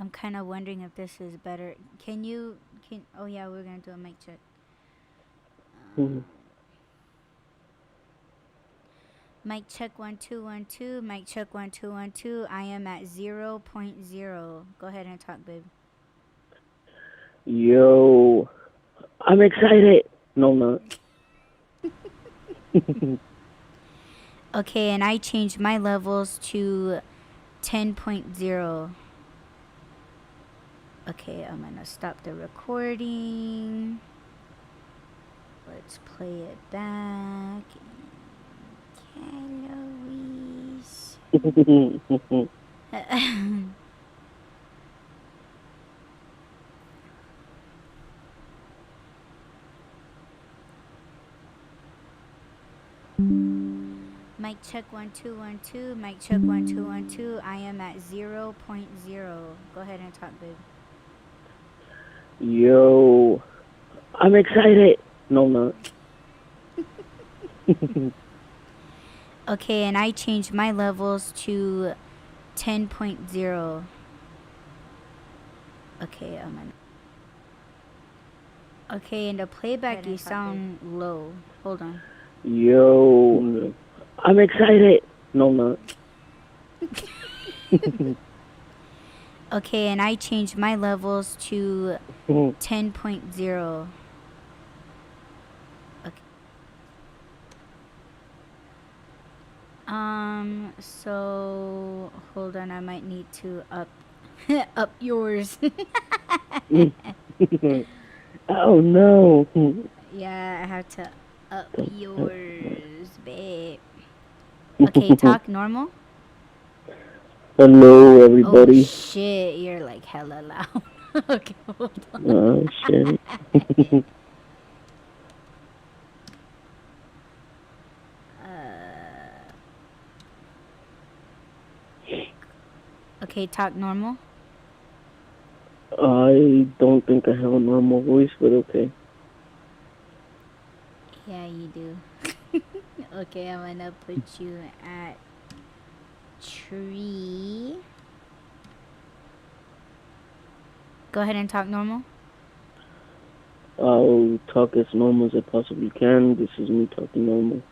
I'm kind of wondering if this is better. Oh yeah, we're gonna do a mic check. Mhm. Mic check 1 2 1 2. Mic check 1 2 1 2. I am at 0.0. Go ahead and talk, babe. Yo, I'm excited. No, I'm not. Okay, and I changed my levels to 10.0. Okay, I'm gonna stop the recording. Let's play it back. Calories. Mic check 1 2 1 2. Mic check 1 2 1 2. I am at 0.0. Go ahead and talk, babe. Yo, I'm excited. No, I'm not. Okay, and I changed my levels to 10.0. Okay, I'm gonna. Okay, in the playback you sound low. Hold on. Yo, I'm excited. No, I'm not. Okay, and I changed my levels to 10.0. Okay. So hold on, I might need to up up yours. Oh no. Yeah, I have to up yours, babe. Okay, talk normal. Hello, Oh everybody. shit, you're like hella loud. Okay, hold on. Oh shit. Okay, talk normal. I don't think I have a normal voice, but okay. Yeah, you do. Okay, I'm gonna put you at tree. Go ahead and talk normal. I'll talk as normal as I possibly can. This is me talking normal.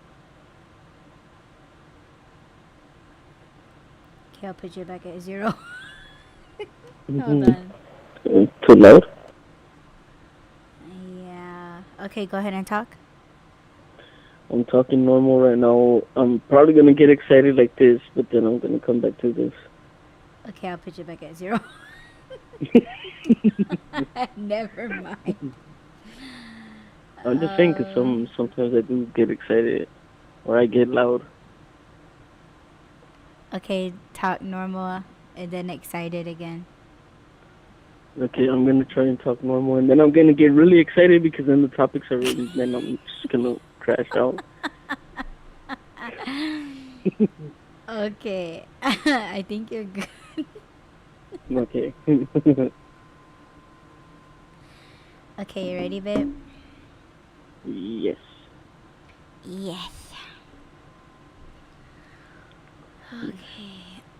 Okay, I'll put you back at 0. Hold Mm-hmm. on. Too loud? Yeah. Okay, go ahead and talk. I'm talking normal right now. I'm probably gonna get excited like this, but then I'm gonna come back to this. Okay, I'll put you back at 0. Never mind. I'm just saying 'cause sometimes I do get excited or I get loud. Okay, talk normal and then excited again. Okay, I'm gonna try and talk normal, and then I'm gonna get really excited because then the topics are ready. Then I'm just gonna crash out. Okay. I think you're good. Okay. Okay, you ready, babe? Yes. Yes.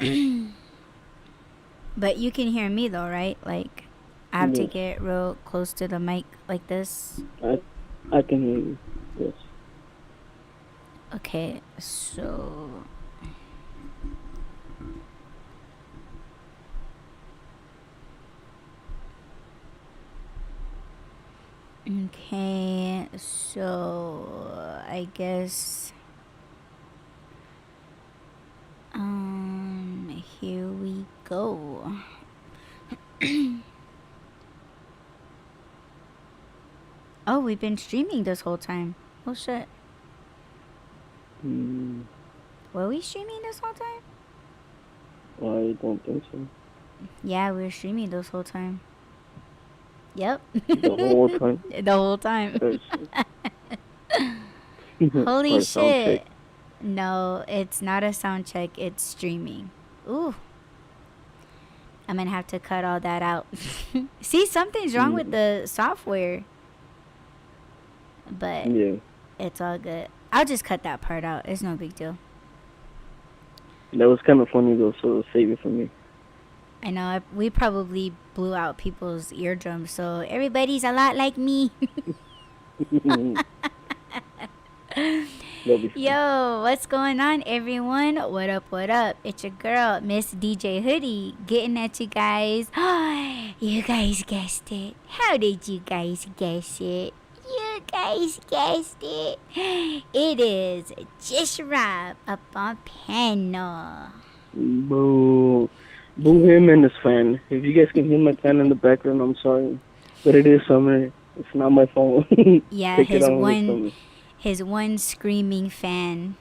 Okay. But you can hear me though, right? Like, I have to Yes. get real close to the mic like this. I I can hear you. Yes. Okay, so. Okay, so I guess. Here we go. Oh, we've been streaming this whole time. Oh shit. Mm, Were we streaming this whole time? I don't think so. Yeah, we were streaming this whole time. Yep. The whole time. The whole time. Or, Holy or sound check. shit. No, it's not a sound check, it's streaming. Ooh. I'm gonna have to cut all that out. See, something's wrong with Mm, the software. But yeah. it's all good. I'll just cut that part out. It's no big deal. That was kind of funny though, so save it for me. I know we probably blew out people's eardrums, so everybody's a lot like me. That'll be fun. Yo, what's going on, everyone? What up, what up? It's your girl, Miss DJ Hoodie, getting at you guys. You guys guessed it. How did you guys guess it? You guys guessed it. It is Just Rob up on panel. Boo. Boo him and his fan. If you guys can hear my fan in the background, I'm sorry. But it is summer. It's not my fault. Yeah, Take it on with his one screaming fan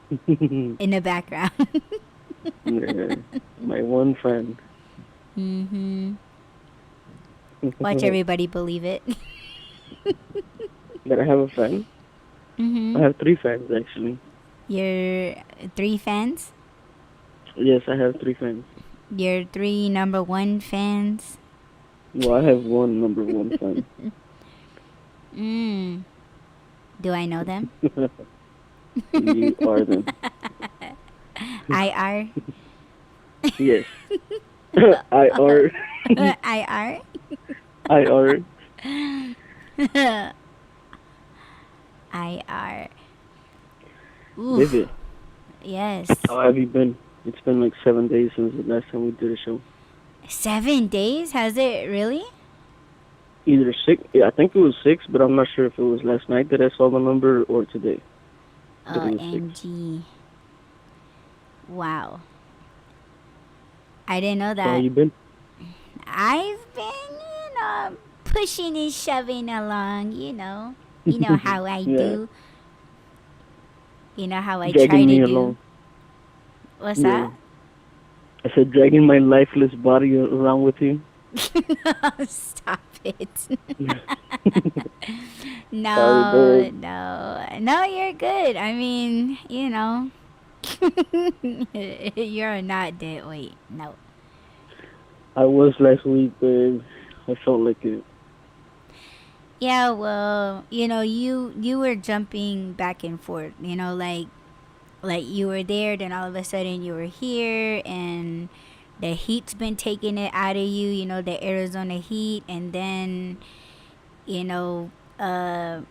summer. in the background. Yeah, my one fan. Watch everybody believe it. That I have a fan? I have 3 fans, actually. Your 3 fans? Yes, I have 3 fans. Your 3 number 1 fans? Well, I have one number 1 fan. Do I know them? You are them. I are. Yes. I are. I are. I are. I are. Baby, Yes. how have you been? It's been like 7 days since the last time we did a show. 7 days? Has it really? Either 6, yeah, I think it was 6, but I'm not sure if it was last night that I saw the number or today. But it was 6. OMG. Wow. I didn't know So how that. you been? I've been, pushing and shoving along, You know how I Yeah. do. You know how I Dragging try to me do. along. What's Yeah. I said dragging my lifeless body around with you. that? Stop it. No, Sorry, babe. no, you're good. I mean, you're not dead weight. No. I was last week, babe. I felt like it. Yeah, well, you were jumping back and forth. Like you were there, then all of a sudden you were here, and the heat's been taking it out of you. The Arizona heat, and then you know, the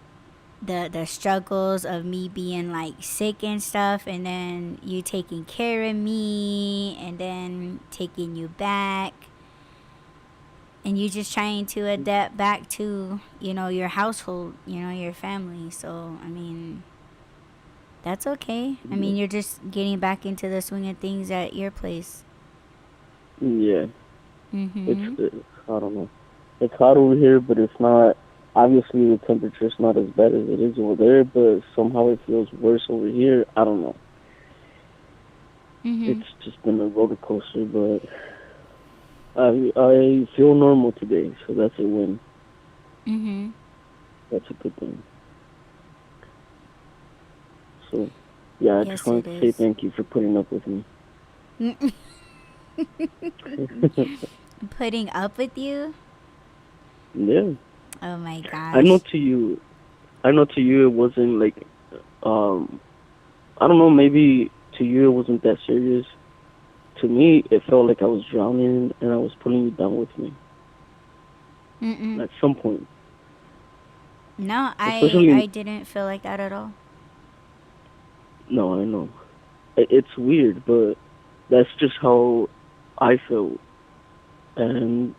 struggles of me being like sick and stuff, and then you taking care of me, and then taking you back, and you just trying to adapt back to your household, your family. So I mean, that's okay. I mean, you're just getting back into the swing of things at your place. Yeah. Mhm. I don't know. It's hot over here, but it's not. Obviously, the temperature's not as bad as it is over there, but somehow it feels worse over here. I don't know. Mhm. It's just been a roller coaster, but I feel normal today, so that's a win. Mhm. That's a good thing. So, yeah, I just Yes, wanted it to say is. thank you for putting up with me. Putting up with you? Yeah, Oh my I know gosh. to you. I know to you it wasn't like, um, I don't know. Maybe to you it wasn't that serious. To me, it felt like I was drowning and I was pulling you down with me Mm-mm. at some point. No, I Especially, didn't feel like that at all. no, I know. It's weird, but that's just how I felt. And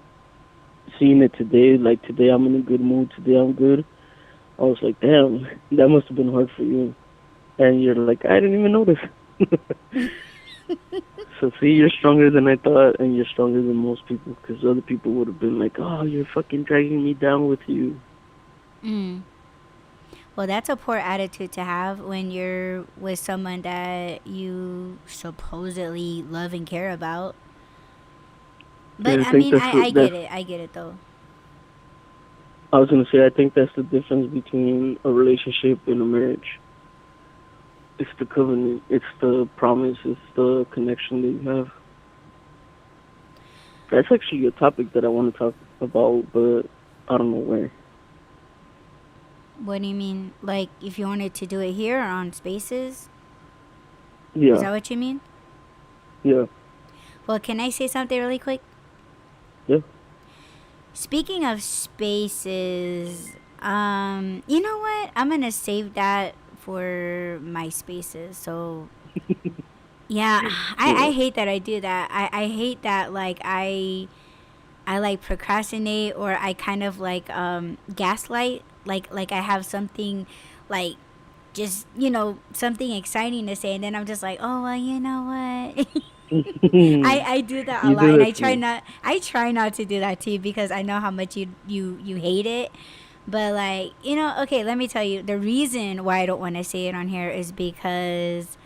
seeing it today, like today I'm in a good mood, today I'm good. I was like, damn, that must have been hard for you. And you're like, I didn't even notice. So see, you're stronger than I thought, and you're stronger than most people, because other people would have been like, oh, you're fucking dragging me down with you. Mm. Well, that's a poor attitude to have when you're with someone that you supposedly love and care about. But And I I think mean, I get that's. it. I get it though. I was gonna say, I think that's the difference between a relationship and a marriage. It's the covenant, it's the promise, it's the connection that you have. That's actually a topic that I want to talk about, but I don't know where. What do you mean? Like, if you wanted to do it here or on Spaces? Is Yeah, that what you mean? yeah. Well, can I say something really quick? Yeah. Speaking of spaces, you know what? I'm gonna save that for my spaces. So yeah, I Yeah. hate that I do that. I hate that like I like procrastinate or I kind of like gaslight like I have something like just something exciting to say and then I'm just like, oh well, you know what. I do that a You lot do and that to me. I try not to do that too because I know how much you hate it. But like, okay, let me tell you the reason why I don't want to say it on here is because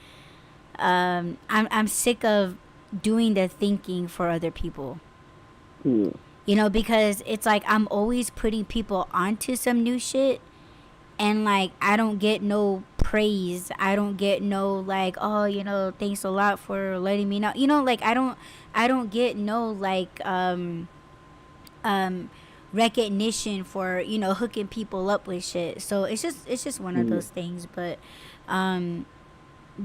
I'm sick of doing the thinking for other people. Yeah. Because it's like I'm always putting people onto some new shit and like I don't get no praise. I don't get no like, oh, thanks a lot for letting me know. Like I don't get no like um recognition for, hooking people up with shit. So it's just one of Yeah. those things, but um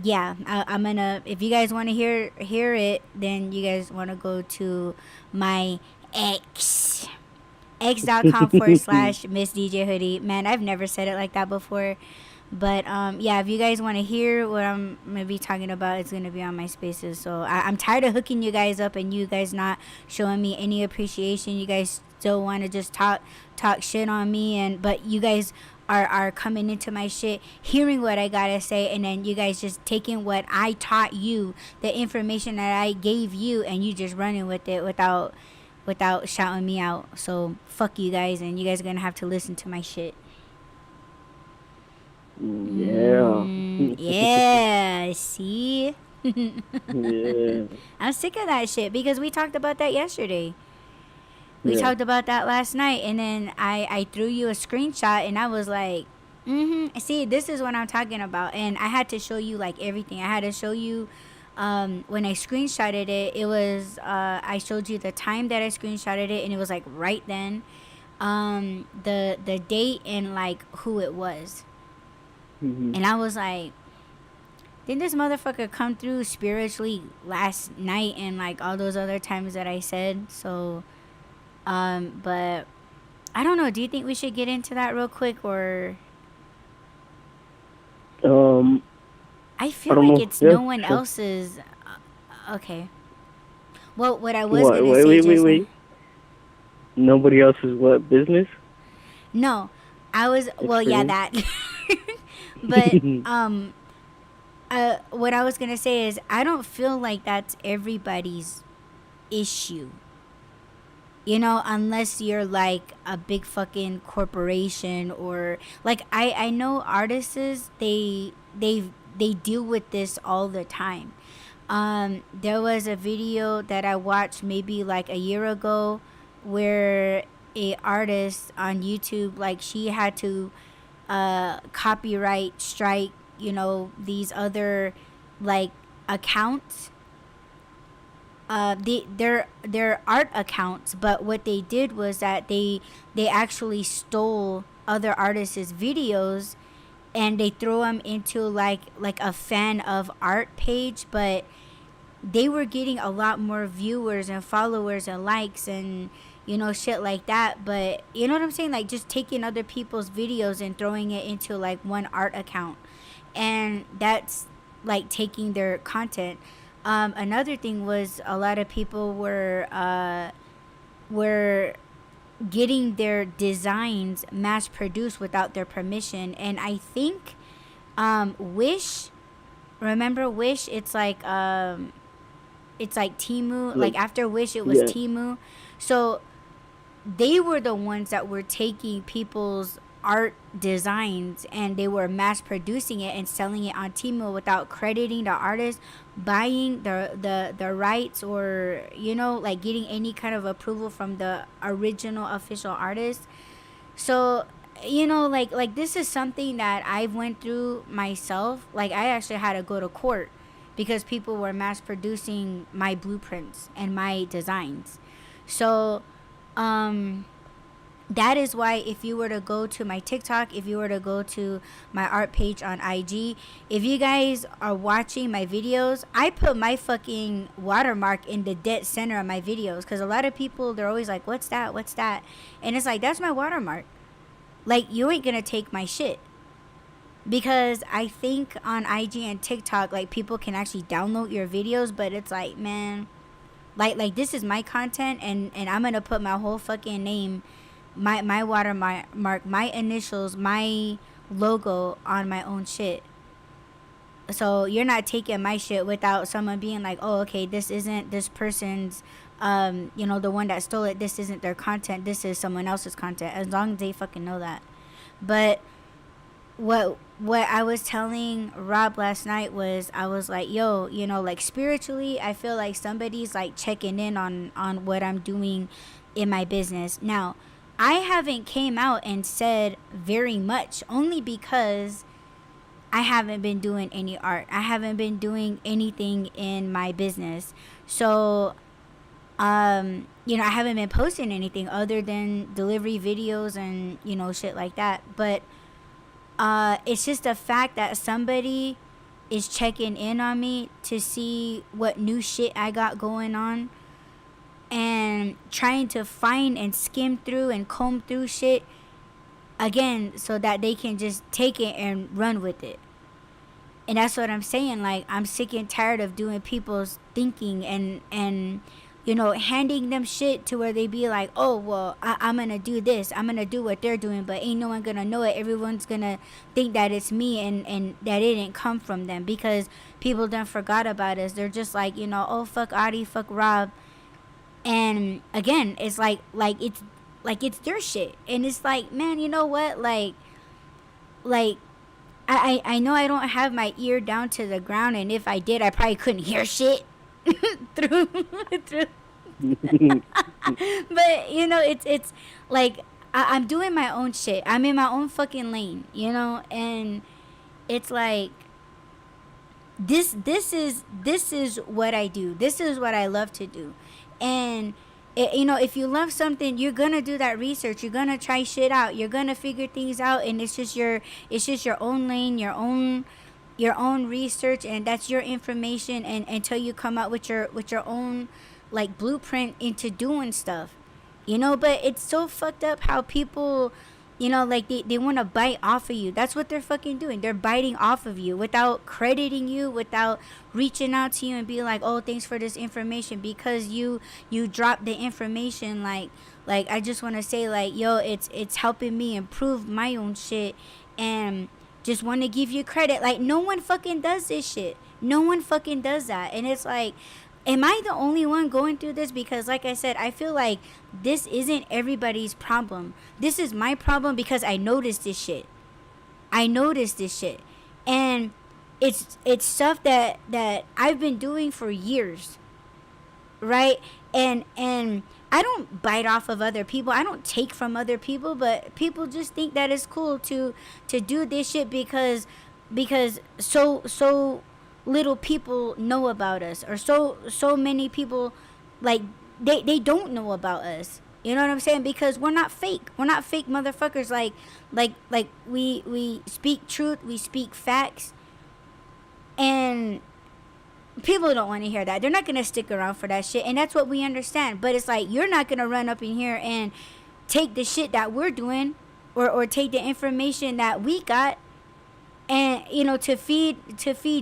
yeah, I'm gonna if you guys want to hear it, then you guys want to go to my X x.com/Miss DJ Hoodie. Man, I've never said it like that before. But yeah, if you guys want to hear what I'm gonna be talking about, it's gonna be on my spaces. So I'm tired of hooking you guys up and you guys not showing me any appreciation. You guys still want to just talk shit on me, but you guys are coming into my shit, hearing what I gotta say, and then you guys just taking what I taught you, the information that I gave you, and you just running with it without shouting me out. So fuck you guys, and you guys are gonna have to listen to my shit. Yeah. Yeah, see? Yeah. I'm sick of that shit because we talked about that yesterday. We Yeah. talked about that last night, and then I threw you a screenshot, and I was like, see, this is what I'm talking about. And I had to show you like everything. I had to show you when I screenshotted it, it was, I showed you the time that I screenshotted it, and it was like right then. The date and like who it was. Mhm. And I was like, did this motherfucker come through spiritually last night and like all those other times that I said? So, but I don't know. Do you think we should get into that real quick or Um, I I feel don't like know. it's Yeah, no one sure. else's. Okay. Well, what I was What? going to Wait, say wait, wait, just now. wait. Nobody else's what business? No, I was, well, yeah, Experience. that. But, what I was going to say is I don't feel like that's everybody's issue. Unless you're like a big fucking corporation or like I know artists they deal with this all the time. There was a video that I watched maybe like a year ago where a artist on YouTube, like she had to copyright strike, these other like accounts, their art accounts, but what they did was that they actually stole other artists' videos and they throw them into like a fan of art page, but they were getting a lot more viewers and followers and likes and shit like that. But you know what I'm saying, like just taking other people's videos and throwing it into like one art account, and that's like taking their content. Another thing was a lot of people were getting their designs mass produced without their permission, and I think Wish, remember Wish? It's like Temu. Like, Like after Wish, it was yeah. Temu. So they were the ones that were taking people's art designs and they were mass producing it and selling it on Temu without crediting the artist, buying the rights, or like getting any kind of approval from the original official artist. So like this is something that I've went through myself. Like I actually had to go to court because people were mass producing my blueprints and my designs. So um That is why if you were to go to my TikTok, if you were to go to my art page on IG, if you guys are watching my videos, I put my fucking watermark in the dead center of my videos, because a lot of people, they're always like, what's that, what's that? And it's like, that's my watermark. Like, you ain't gonna take my shit. Because I think on IG and TikTok, like, people can actually download your videos, but it's like, man, like this is my content, and I'm gonna put my whole fucking name, my watermark, my initials, my logo on my own shit. So you're not taking my shit without someone being like, oh, okay, this isn't this person's, the one that stole it, this isn't their content, this is someone else's content, as long as they fucking know that. But what I was telling Rob last night was, I was like, yo, like, spiritually, I feel like somebody's like checking in on what I'm doing in my business. Now, I haven't came out and said very much, only because I haven't been doing any art. I haven't been doing anything in my business. So, I haven't been posting anything other than delivery videos and, shit like that. But it's just a fact that somebody is checking in on me to see what new shit I got going on, and trying to find and skim through and comb through shit again, so that they can just take it and run with it. And that's what I'm saying. Like, I'm sick and tired of doing people's thinking, and handing them shit to where they be like, oh, well, I'm gonna do this, I'm gonna do what they're doing, but ain't no one gonna know it. Everyone's gonna think that it's me, and that it didn't come from them, because people done forgot about us. They're just like, oh, fuck Audie, fuck Rob. And again, it's it's their shit. And it's like, man, you know what? Like I know I don't have my ear down to the ground, and if I did, I probably couldn't hear shit through through. But it's like, I'm doing my own shit. I'm in my own fucking lane, and it's like, this is what I do. This is what I love to do. And if you love something, you're gonna do that research. You're gonna try shit out. You're gonna figure things out, and it's just your own lane, your own research, and that's your information. And until you come out with your own, like, blueprint into doing stuff. But it's so fucked up how people, like, they want to bite off of you. That's what they're fucking doing. They're biting off of you without crediting you, without reaching out to you and being like, oh, thanks for this information, because you dropped the information. Like I just want to say, like, yo, it's helping me improve my own shit, and just want to give you credit. Like, no one fucking does this shit. No one fucking does that. And it's like, am I the only one going through this? Because, like I said, I feel like this isn't everybody's problem. This is my problem, because I noticed this shit. And it's stuff that I've been doing for years, right? And I don't bite off of other people. I don't take from other people, but people just think that it's cool to do this shit, because so little people know about us, or so many people, like, they don't know about us. You know what I'm saying? Because we're not fake. We're not fake motherfuckers. Like we speak truth, we speak facts, and people don't want to hear that. They're not gonna stick around for that shit, and that's what we understand. But it's like, you're not gonna run up in here and take the shit that we're doing, or take the information that we got, and to feed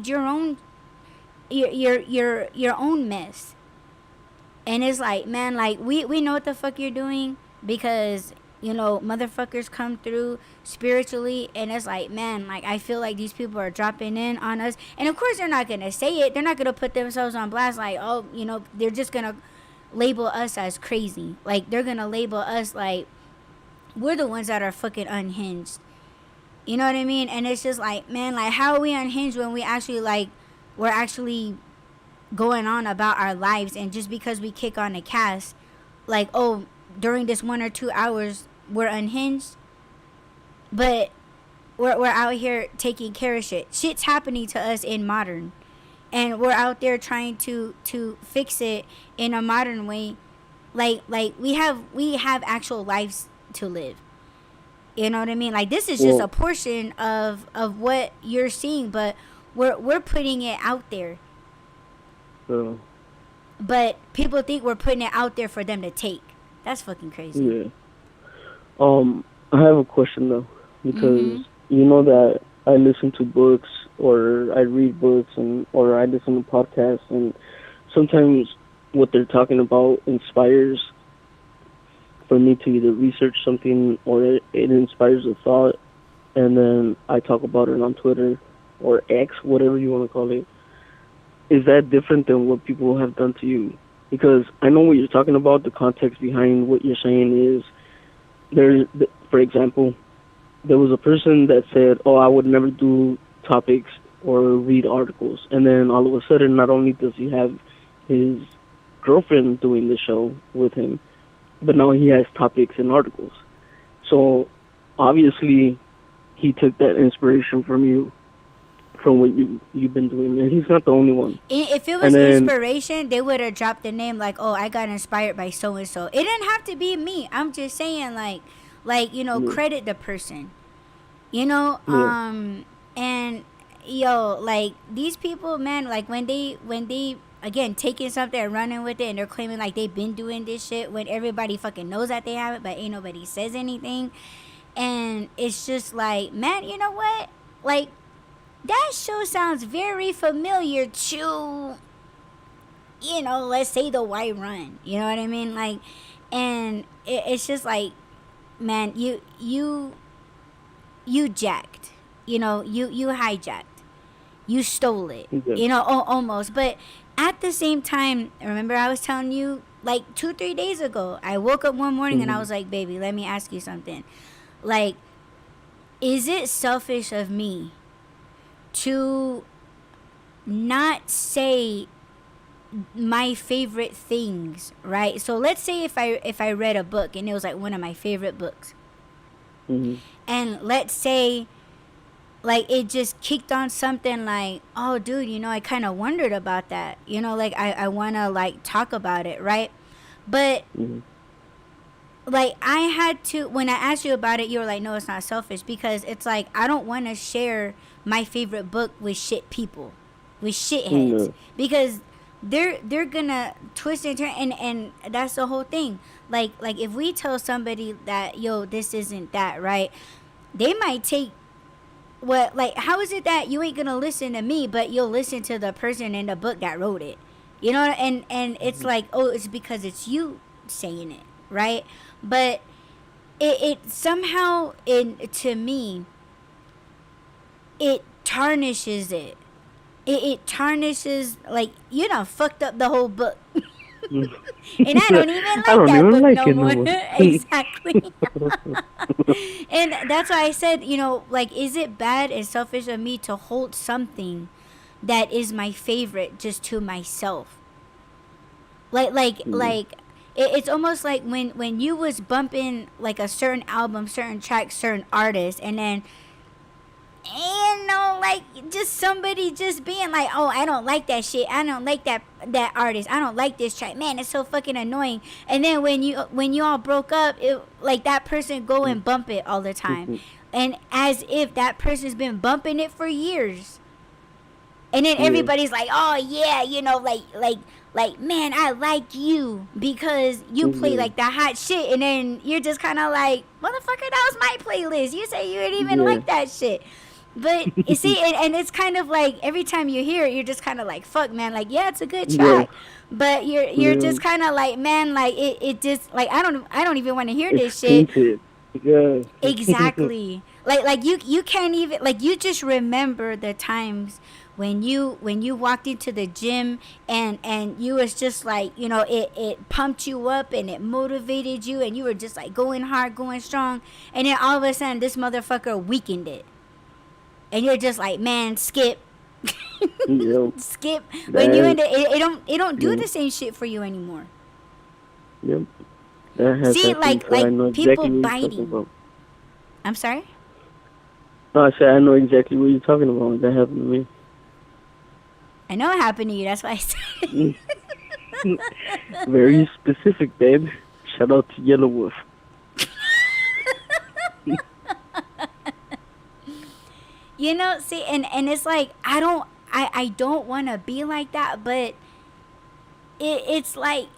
your own your own mess. And it's like, man, like, we know what the fuck you're doing, because motherfuckers come through spiritually, and it's like, man, like, I feel like these people are dropping in on us. And of course, they're not gonna say it. They're not gonna put themselves on blast, like, oh, they're just gonna label us as crazy. Like, they're gonna label us like we're the ones that are fucking unhinged. You know what I mean? And it's just like, man, like, how are we unhinged when we're actually going on about our lives? And just because we kick on a cast, like, oh, during this 1 or 2 hours, we're unhinged. But we're out here taking care of shit. Shit's happening to us in modern, and we're out there trying to fix it in a modern way. Like we have actual lives to live. You know what I mean? Like, this is just a Well, portion of what you're seeing, but we're putting it out there. uh, But people think we're putting it out there for them to take. That's fucking crazy. yeah. I have a question though, because Mhm. you know that I listen to books or I read books and or I listen to podcasts, and sometimes what they're talking about inspires for me to either research something or it inspires a thought, and then I talk about it on Twitter or X, whatever you want to call it. Is that different than what people have done to you? Because I know what you're talking about. The context behind what you're saying is there's, for example, there was a person that said, "Oh, I would never do topics or read articles," and then all of a sudden, not only does he have his girlfriend doing the show with him, but now he has topics and articles. So obviously, he took that inspiration from you, from what you've been doing, and he's not the only one. If it And was then, inspiration, they would have dropped the name like, "Oh, I got inspired by so and so." It didn't have to be me. I'm just saying, like yeah, credit the person. You know, yeah, and yo, like these people, man, like when they again taking something and running with it, and they're claiming like they've been doing this shit when everybody fucking knows that they have it, but ain't nobody says anything, and it's just like, man, you know what, like. That show sounds very familiar to, let's say the White Run. You know what I mean? Like, and it's just like, man, you jacked. You hijacked. You stole it. yeah, Almost. But at the same time, remember I was telling you like 2-3 days ago. I woke up one morning and I hmm was like, baby, let me ask you something. Like, is it selfish of me to not say my favorite things, right? So let's say if I read a book and it was like one of my favorite books, hmm and let's say like it just kicked on something like, oh dude, I kind of wondered about that, like I want to like talk about it, right? But hmm like I had to, when I asked you about it, you were like, no, it's not selfish, because it's like I don't want to share my favorite book with shit people, with shitheads, no, because they're gonna twist and turn, and that's the whole thing. Like if we tell somebody that, yo, this isn't that, right, they might take what, like, how is it that you ain't gonna listen to me but you'll listen to the person in the book that wrote it, and it's hmm like, oh, it's because it's you saying it, right? But it somehow, in to me, it tarnishes it. It tarnishes, like, fucked up the whole book. And I don't even I like don't that even book like no it no more. more. Exactly. And that's why I said, like, is it bad and selfish of me to hold something that is my favorite just to myself? Yeah, Like it's almost like when you was bumping like a certain album, certain track, certain artist, and then, like, just somebody just being like, oh, I don't like that shit, I don't like that artist, I don't like this track, man, it's so fucking annoying. And then when you all broke up, it, like, that person go and bump it all the time, hmm and as if that person's been bumping it for years. And then yeah, everybody's like, oh yeah, like man, I like you because you play yeah, like the hot shit. And then you're just kind of like, motherfucker, that was my playlist, you say you didn't even yeah, like that shit. But you see, and it's kind of like every time you hear it, you're just kind of like, fuck, man, like, yeah, it's a good yeah, track, but you're yeah. just kind of like, man, like, it just, like, I don't even want to hear It's this shit. tainted. Yeah. Exactly. Like you can't even, like, you just remember the times when you walked into the gym, and you was just like, it pumped you up and it motivated you, and you were just like going hard, going strong, and then all of a sudden this motherfucker weakened it. And you're just like, man, skip. Yeah. Skip. When you That. in the, it don't do Yeah. the same shit for you anymore. Yep. That has See, happened. like So I like know people exactly what you're talking biting. about. I'm sorry. No, I said I know exactly what you're talking about. That happened to me. I know it happened to you, that's why I said it. Very specific, babe. Shout out to Yellow Wolf. See, and it's like I don't want to be like that, but it's like,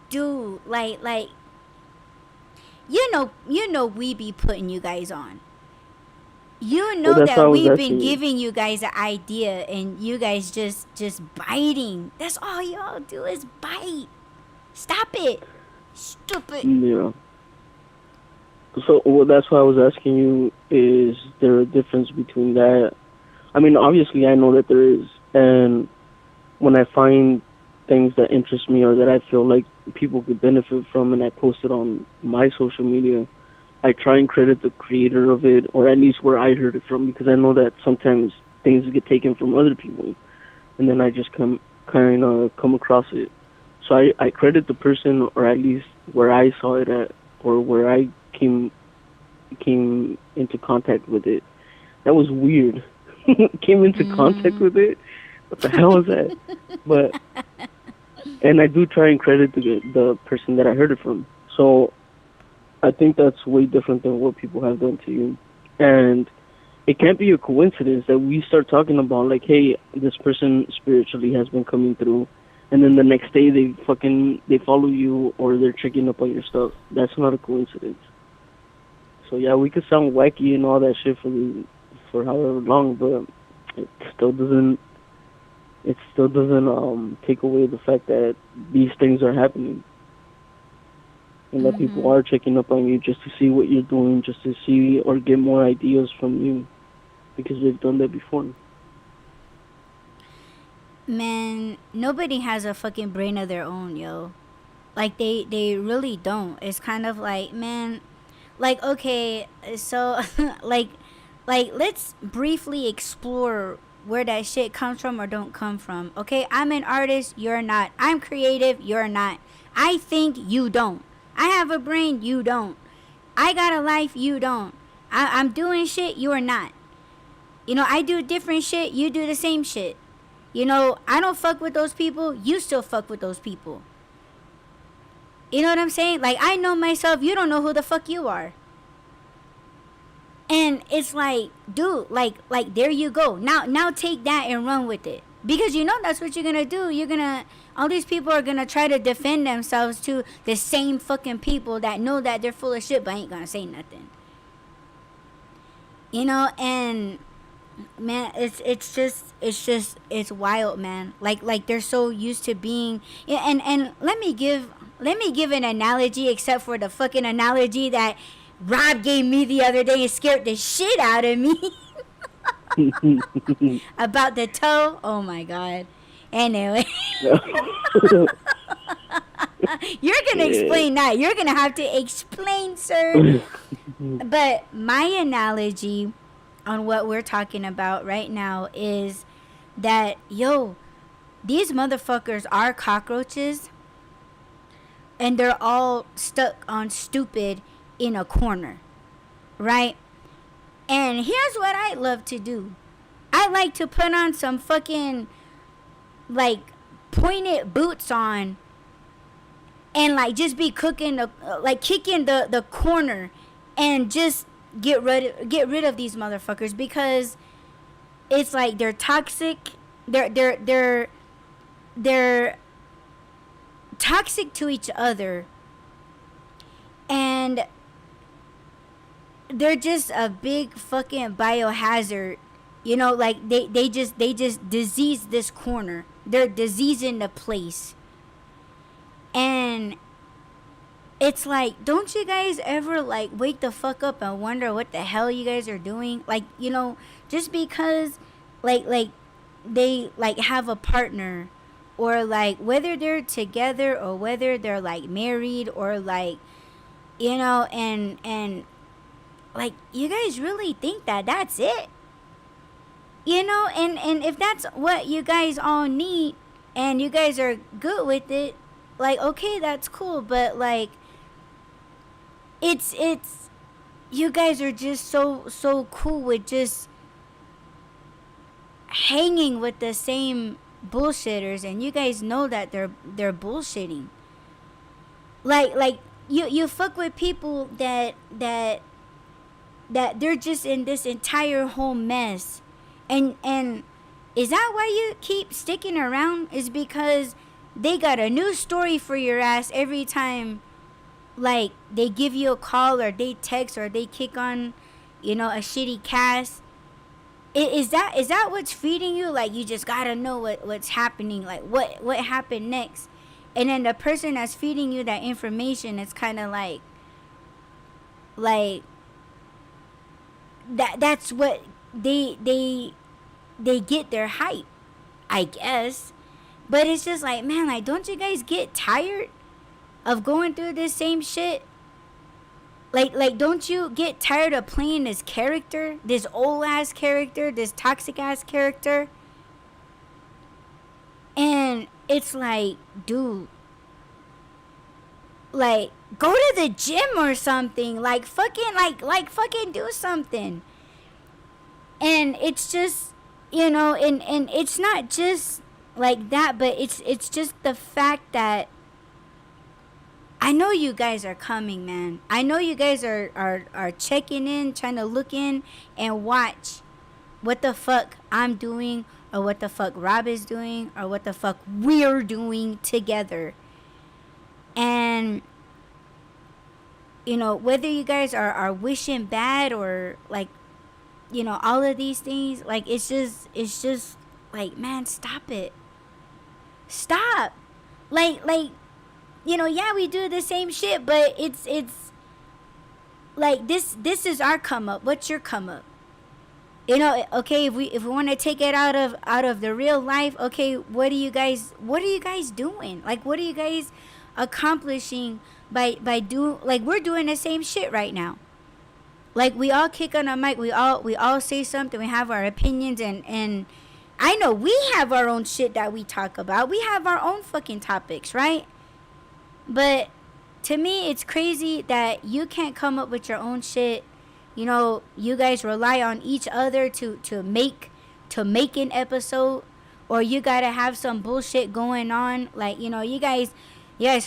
dude, like we be putting you guys on. You Well, know that's why I that was we've been asking you. giving you guys an idea, and you guys just biting. That's all y'all do is bite. Stop it, stupid. Yeah. So, well, that's why I was asking you. Is there a difference between that? I mean, obviously, I know that there is, and when I find things that interest me or that I feel like people could benefit from, and I post it on my social media, I try and credit the creator of it, or at least where I heard it from, because I know that sometimes things get taken from other people, and then I just kind of come across it. So I credit the person, or at least where I saw it at, or where I came into contact with it. That was weird. Came into contact Mm-hmm. with it. What the hell is that? But and I do try and credit the person that I heard it from. So I think that's way different than what people have done to you. And it can't be a coincidence that we start talking about like, hey, this person spiritually has been coming through, and then the next day they follow you or they're checking up on your stuff. That's not a coincidence. So yeah, we could sound wacky and all that shit for however long, but it still doesn't take away the fact that these things are happening and that people Mm-hmm. are checking up on you just to see what you're doing, just to see or get more ideas from you because they've done that before. Man, nobody has a fucking brain of their own, yo. Like they really don't. It's kind of like, man, like, okay, so like let's briefly explore where that shit comes from or don't come from. Okay, I'm an artist, you're not. I'm creative, you're not. I think, you don't. I have a brain, you don't. I got a life, you don't. I'm doing shit, you're not. I do different shit, you do the same shit. I don't fuck with those people, you still fuck with those people. You know what I'm saying? Like, I know myself, you don't know who the fuck you are. And it's like, dude, like there you go. Now take that and run with it. Because that's what you're gonna do. All these people are gonna try to defend themselves to the same fucking people that know that they're full of shit but ain't gonna say nothing. And man, it's wild, man. Like they're so used to being, yeah, and let me give an analogy, except for the fucking analogy that Rob gave me the other day and scared the shit out of me about the toe. Oh my god. Anyway, you're gonna Yeah. explain that. You're gonna have to explain, sir. But my analogy on what we're talking about right now is that, yo, these motherfuckers are cockroaches, and they're all stuck on stupid in a corner, right? And here's what I love to do. I like to put on some fucking, like, pointed boots on, and like just be kicking the corner, and just get rid of these motherfuckers, because it's like they're toxic. They're toxic to each other, and they're just a big fucking biohazard. Like they just disease this corner. They're diseasing the place. And it's like, don't you guys ever like wake the fuck up and wonder what the hell you guys are doing? Like, just because like they like have a partner, or like whether they're together or whether they're like married, or like, and like, you guys really think that that's it? And if that's what you guys all need, and you guys are good with it, like, okay, that's cool. But like, it's you guys are just so cool with just hanging with the same bullshitters, and you guys know that they're bullshitting. Like you fuck with people that that they're just in this entire whole mess. And is that why you keep sticking around? Is because they got a new story for your ass every time, like they give you a call or they text or they kick on, a shitty cast. Is that what's feeding you? Like, you just gotta know what's happening, like what happened next. And then the person that's feeding you that information, it's kind of like that's what they get their hype, I guess. But it's just like, man, like, don't you guys get tired of going through this same shit? Like, don't you get tired of playing this character, this old ass character, this toxic ass character? And it's like, dude, like, go to the gym or something. Like, fucking, like fucking do something. And it's just, and it's not just like that, but it's just the fact that I know you guys are coming, man. I know you guys are checking in, trying to look in and watch what the fuck I'm doing, or what the fuck Rob is doing, or what the fuck we're doing together. And, whether you guys are wishing bad or like, all of these things, like, it's just like, man, stop it. Stop. Like, yeah, we do the same shit, but it's like, this is our come up. What's your come up? Okay, if we want to take it out of the real life, okay, what are you guys doing? Like, what are you guys accomplishing by do, like, we're doing the same shit right now. Like, we all kick on a mic, we all say something, we have our opinions, and I know we have our own shit that we talk about. We have our own fucking topics, right? But to me, it's crazy that you can't come up with your own shit. You guys rely on each other to make an episode, or you gotta have some bullshit going on. Like, you guys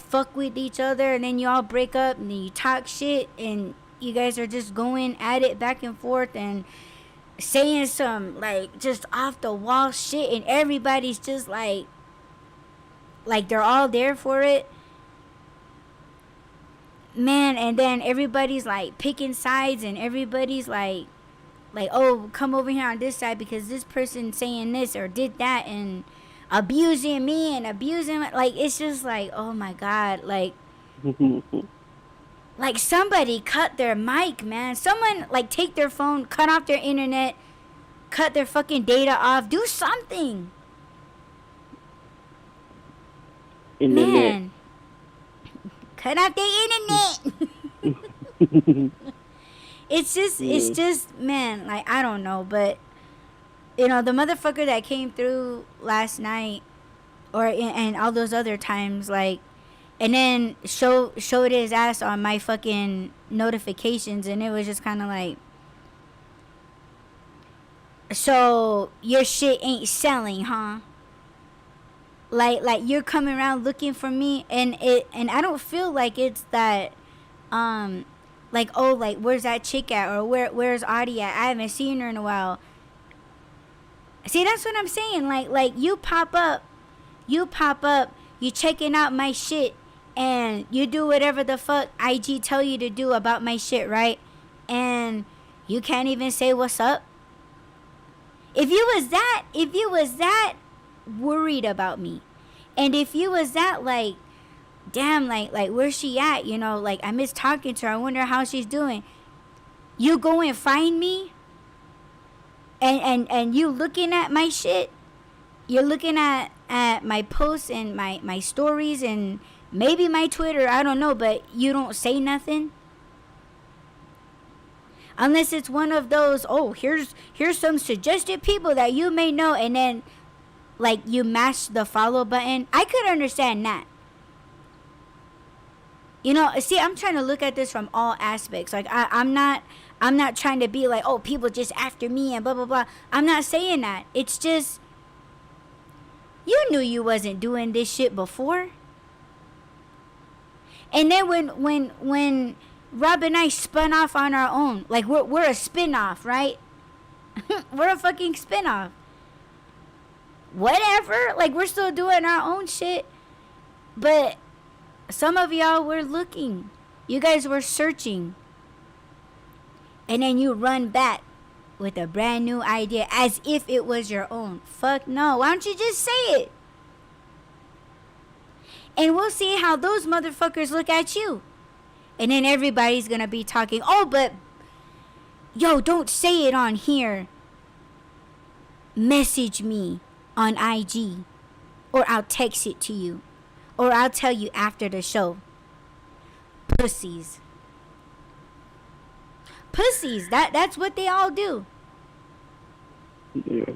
fuck with each other, and then you all break up, and then you talk shit, and you guys are just going at it back and forth and saying some, like, just off the wall shit, and everybody's just like they're all there for it, man. And then everybody's like picking sides, and everybody's like, oh, come over here on this side because this person saying this or did that, and abusing me and abusing, like, it's just like, oh my god, like like, somebody cut their mic, man. Someone, like, take their phone, cut off their internet, cut their fucking data off, do something. Internet. Man, cut off the internet. It's just, man, like, I don't know, but, the motherfucker that came through last night, and all those other times, like, and then showed his ass on my fucking notifications, and it was just kind of like, so your shit ain't selling, huh? Like you're coming around looking for me, and I don't feel like it's that, like, oh, like, where's that chick at, or where's Audie at? I haven't seen her in a while. See, that's what I'm saying. Like you pop up, you checking out my shit, and you do whatever the fuck IG tell you to do about my shit, right? And you can't even say what's up. If you was that worried about me, and if you was that, like, damn, like where's she at? Like, I miss talking to her. I wonder how she's doing. You go and find me, and you looking at my shit. You're looking at my posts and my stories and maybe my Twitter, I don't know, but you don't say nothing. Unless it's one of those, oh, here's some suggested people that you may know, and then, like, you mash the follow button. I could understand that. See, I'm trying to look at this from all aspects. Like, I'm not trying to be like, oh, people just after me and blah blah blah. I'm not saying that. It's just, you knew you wasn't doing this shit before. And then when Rob and I spun off on our own. Like we're a spin-off, right? We're a fucking spin-off. Whatever. Like we're still doing our own shit. But some of y'all were looking. You guys were searching. And then you run back with a brand new idea as if it was your own. Fuck no. Why don't you just say it? And we'll see how those motherfuckers look at you. And then everybody's gonna be talking, oh, but yo, don't say it on here. Message me on IG. Or I'll text it to you. Or I'll tell you after the show. Pussies. Pussies. That's what they all do. Yeah.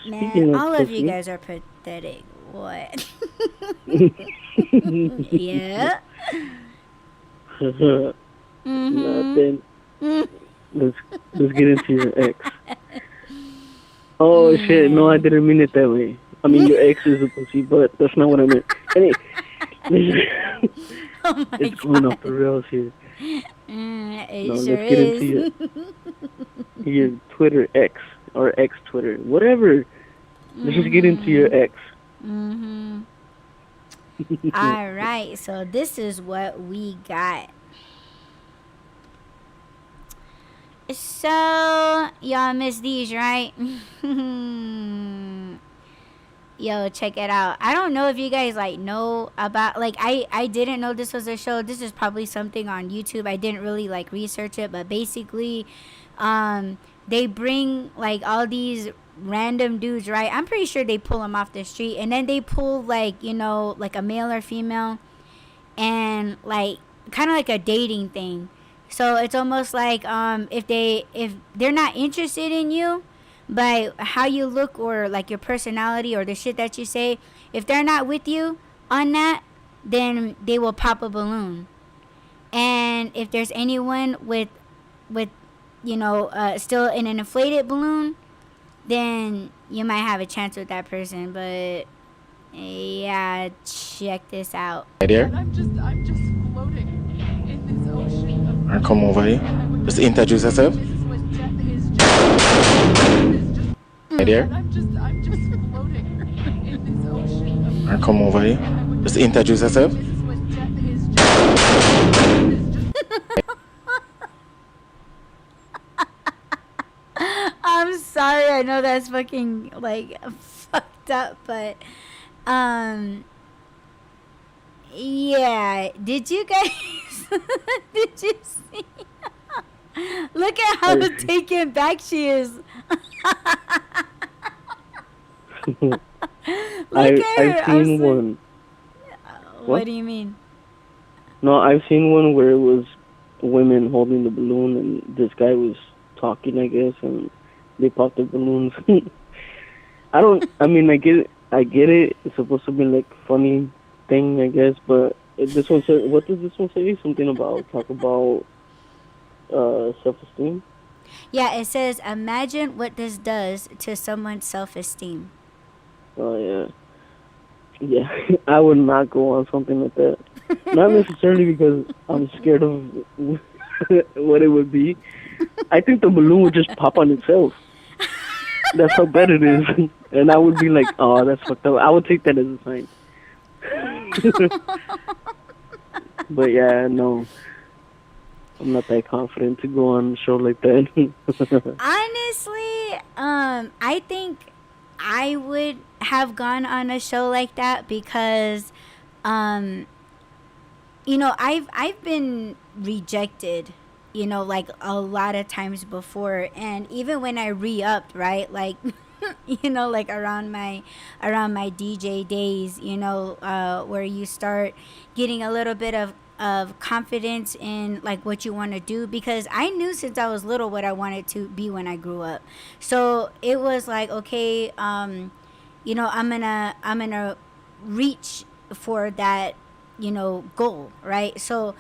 Man, all of you pussy. guys are pathetic. What? Yeah. Nothing. Let's get into your ex. Oh shit! No, I didn't mean it that way. I mean your ex is a pussy, but that's not what I meant. Anyway, Oh my it's going god. off the rails here. It No, sure let's get into is. your Twitter ex or ex Twitter, whatever. Let's just get into your ex. All right, so this is what we got. So y'all miss these, right? Yo, check it out. I don't know if you guys like know about, like, I didn't know this was a show. This is probably something on YouTube. I didn't really like research it, but basically they bring like all these random dudes, right? I'm pretty sure they pull them off the street, and then they pull like, you know, like a male or female, and like kind of like a dating thing. So it's almost like if they're not interested in you by how you look or like your personality or the shit that you say, if they're not with you on that, then they will pop a balloon. And if there's anyone with you know still in an inflated balloon, then you might have a chance with that person. But yeah, check this out. Right here. I'm just floating in this ocean of Alright, come over here. Just introduce yourself. this is what death is. Just Right here. I'm just floating in this ocean of Alright, come over here. Just introduce yourself. this is what death is. I'm sorry, I know that's fucking like fucked up, but yeah, did you guys did you see? Look at how I- taken back she is. Look I've at her. I was seen like, one. what What? do you mean? No, I've seen one where it was women holding the balloon, and this guy was talking, I guess, and they popped the balloons. I mean, I get it. It's supposed to be like funny thing, I guess, but this one said, what does this one say? Something about talk about self-esteem. Yeah, it says imagine what this does to someone's self-esteem. Oh yeah, I would not go on something like that. Not necessarily because I'm scared of what it would be. I think the balloon would just pop on itself. That's how bad it is, and I would be like, "Oh, that's fucked up." I would take that as a sign. But yeah, no, I'm not that confident to go on a show like that. Honestly, I think I would have gone on a show like that because, you know, I've been rejected, you know, like a lot of times before, and even when I re-upped, right, like, you know, like around my DJ days, you know, where you start getting a little bit of confidence in like what you want to do, because I knew since I was little what I wanted to be when I grew up. So it was like, okay, you know, I'm gonna reach for that, you know, goal, right? So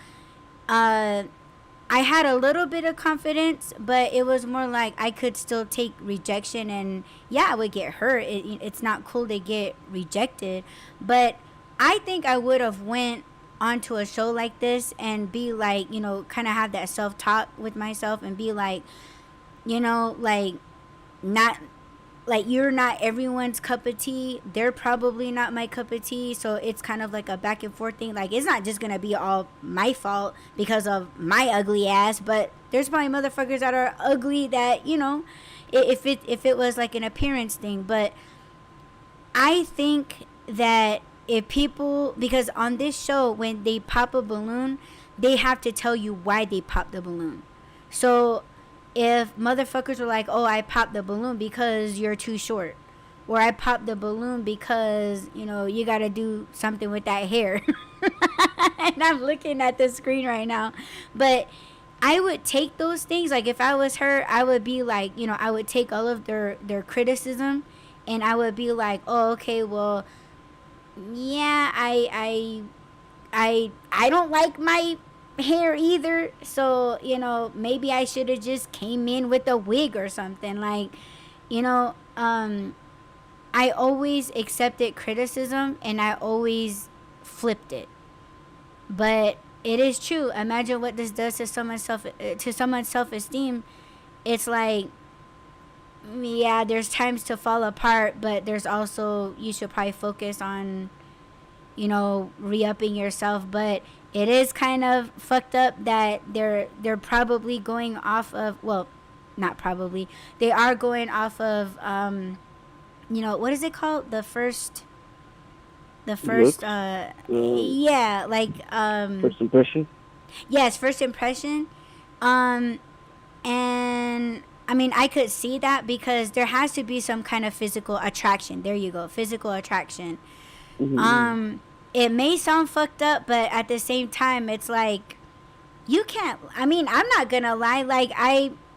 I had a little bit of confidence, but it was more like I could still take rejection, and yeah, I would get hurt. It's not cool to get rejected, but I think I would have went onto a show like this and be like, you know, kind of have that self-talk with myself and be like, you know, like, not like, you're not everyone's cup of tea, they're probably not my cup of tea, so it's kind of like a back and forth thing. Like, it's not just gonna be all my fault because of my ugly ass, but there's probably motherfuckers that are ugly that, you know, if it was like an appearance thing. But I think that if people, because on this show, when they pop a balloon, they have to tell you why they popped the balloon. So if motherfuckers were like, oh, I popped the balloon because you're too short, or I popped the balloon because, you know, you got to do something with that hair. And I'm looking at the screen right now. But I would take those things. Like, if I was her, I would be like, you know, I would take all of their criticism, and I would be like, oh, okay, well, yeah, I don't like my hair either, so, you know, maybe I should have just came in with a wig or something. Like, you know, I always accepted criticism, and I always flipped it. But it is true. Imagine what this does to someone's self-esteem. It's like, yeah, there's times to fall apart, but there's also, you should probably focus on, you know, re-upping yourself. But it is kind of fucked up that they're probably going off of, well, not probably, they are going off of, you know, what is it called? The first, Looks? yeah, like, First impression? yes, first impression. And I mean, I could see that because there has to be some kind of physical attraction. There you go, physical attraction. Mm-hmm. It may sound fucked up, but at the same time, it's like, you can't, I mean, I'm not gonna lie, like,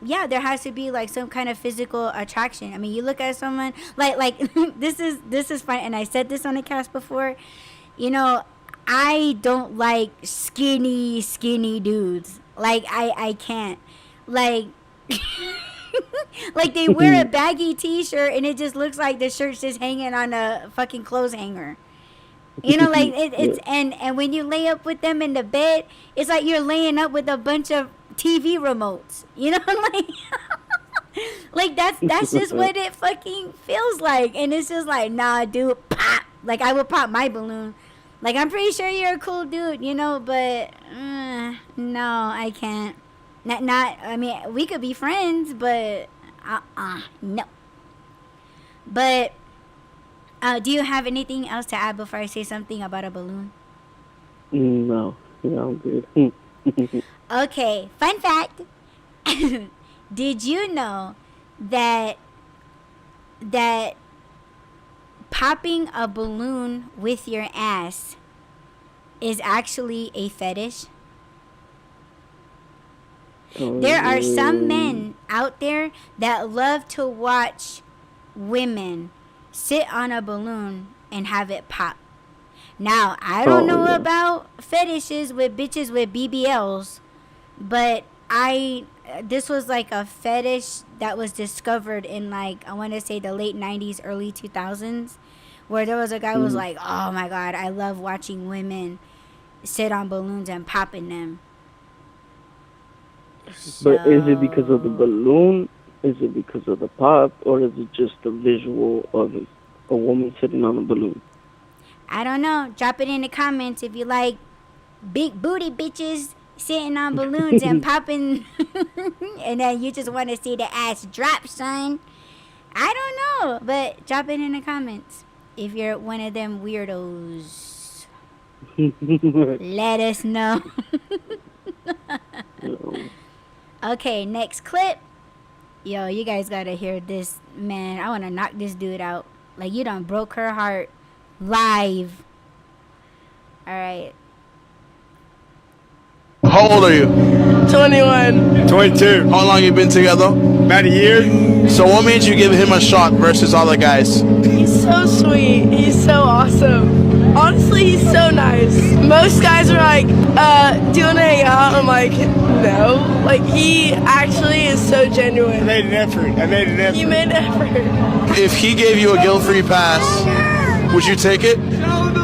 yeah, there has to be like some kind of physical attraction. I mean, you look at someone like this is fine, and I said this on the cast before, you know, I don't like skinny dudes. Like, I can't, like, like, they wear a baggy t-shirt and it just looks like the shirt's just hanging on a fucking clothes hanger. You know, like, it's and when you lay up with them in the bed, it's like you're laying up with a bunch of TV remotes. You know, like, like that's just what it fucking feels like. And it's just like, nah, dude, pop. Like, I would pop my balloon. Like, I'm pretty sure you're a cool dude, you know, but no, I can't. Not. I mean, we could be friends, but no. But do you have anything else to add before I say something about a balloon? No, yeah, I'm good. Okay, fun fact. Did you know that popping a balloon with your ass is actually a fetish? There are some men out there that love to watch women sit on a balloon and have it pop. Now, I don't know about fetishes with bitches with BBLs, but this was like a fetish that was discovered in, like, I want to say the late 90s, early 2000s, where there was a guy who was like, oh my God, I love watching women sit on balloons and popping them. But is it because of the balloon? Is it because of the pop? Or is it just the visual of a woman sitting on a balloon? I don't know. Drop it in the comments if you like big booty bitches sitting on balloons and popping, and then you just want to see the ass drop, son. I don't know, but drop it in the comments if you're one of them weirdos. Let us know. Okay, next clip. Yo, you guys gotta hear this, man. I want to knock this dude out. Like, you done broke her heart live. All right. How old are you? 21. 22. How long you been together? About a year. So what made you give him a shot versus other guys? He's so sweet. He's so awesome. Honestly, he's so nice. Most guys are like, do you want to hang out? I'm like, no. Like, he actually is so genuine. I made an effort. You made an effort. If he gave you a guilt-free pass, would you take it? No.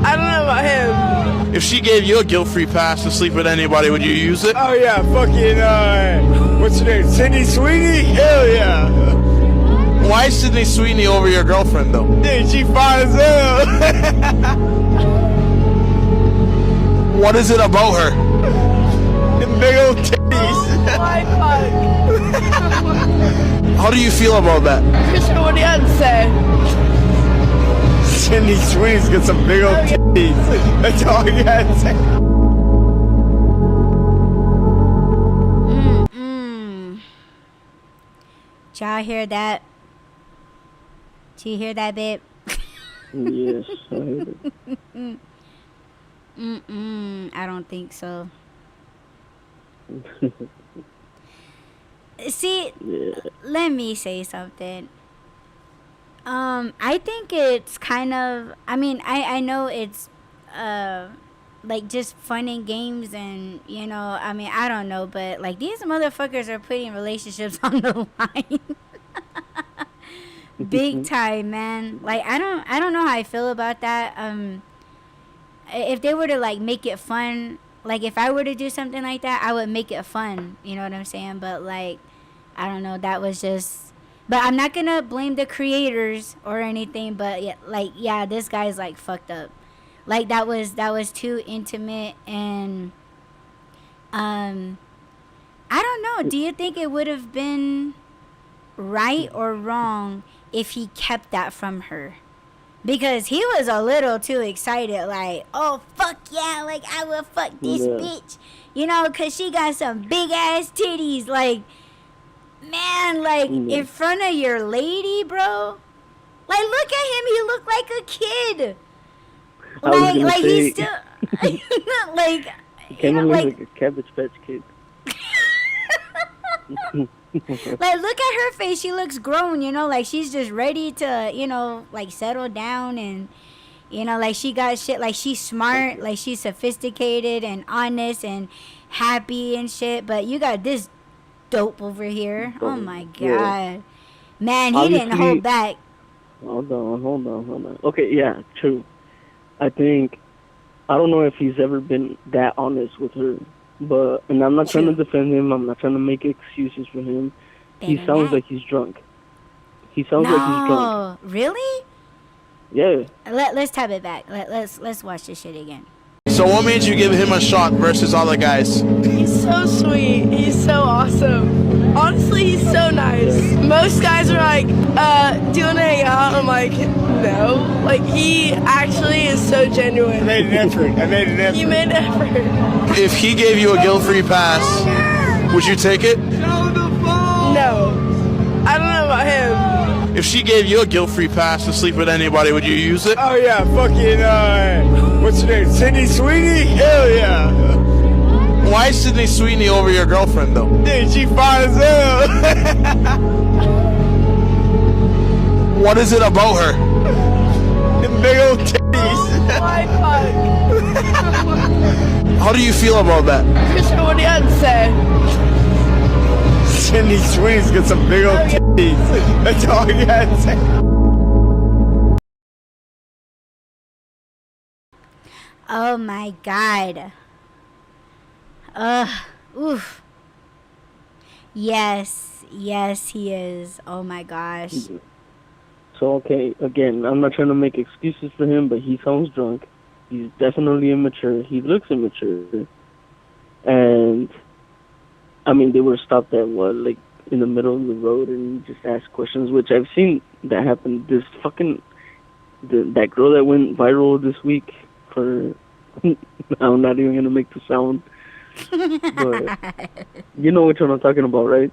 I don't know about him. If she gave you a guilt-free pass to sleep with anybody, would you use it? Oh yeah, fucking what's her name? Sydney Sweeney? Hell yeah. Why is Sydney Sweeney over your girlfriend, though? Dude, she fine as hell. What is it about her? Them big old titties. My fuck. How do you feel about that? Christian, what do you have to say? Sydney Sweeney's got some big old titties. That's all you had to say. Did y'all hear that? Did you hear that, babe? Yes, I heard it. I don't think so. See, Yeah. let me say something. I think it's kind of, I know it's, like just fun and games and, I don't know, but like these motherfuckers are putting relationships on the line. Big time, man. Like, I don't know how I feel about that. If they were to like make it fun, like if I were to do something like that, I would make it fun. You know what I'm saying? But like, I don't know. That was just. But I'm not gonna blame the creators or anything. But yeah, this guy's like fucked up. Like that was too intimate and. I don't know. Do you think it would have been right or wrong if he kept that from her? Because he was a little too excited, like, oh, fuck yeah, like, I will fuck this bitch. Because she got some big-ass titties. Like, man, like, in front of your lady, bro. Like, look at him. He looked like a kid. Like he's still, like, He kind of looks like a Cabbage Patch Kid. Like, look at her face. She looks grown, like she's just ready to, like settle down and, like she got shit. Like she's smart, like she's sophisticated and honest and happy and shit. But you got this dope over here. Oh my God. Yeah. Man, he didn't hold back. Hold on. Okay, yeah, true. I don't know if he's ever been that honest with her. And I'm not trying to defend him. I'm not trying to make excuses for him. He sounds like he's drunk. He sounds like he's drunk. Really? Yeah. Let's tap it back. Let's watch this shit again. So what made you give him a shot versus other guys? He's so sweet. He's so awesome. Honestly, he's so nice. Most guys are like, do you want to hang out? I'm like, no. Like, he actually is so genuine. I made an effort. He made an effort. If he gave you a guilt-free pass, would you take it? No. I don't know about him. If she gave you a guilt-free pass to sleep with anybody, would you use it? Oh yeah, fucking what's her name? Sydney Sweeney? Hell yeah. Why is Sydney Sweeney over your girlfriend, though? Dude, she fine as hell. What is it about her? Them big old titties. My fuck. How do you feel about that? Christian, what do you have to say? Sydney Sweeney's got some big old titties. That's all you had to say. Oh my God. Oof. Yes, he is. Oh my gosh. So, okay, again, I'm not trying to make excuses for him, but he sounds drunk. He's definitely immature. He looks immature. And, they were stopped at, like, in the middle of the road and just asked questions, which I've seen that happen. This that girl that went viral this week for, I'm not even going to make the sound, but you know which one I'm talking about, right?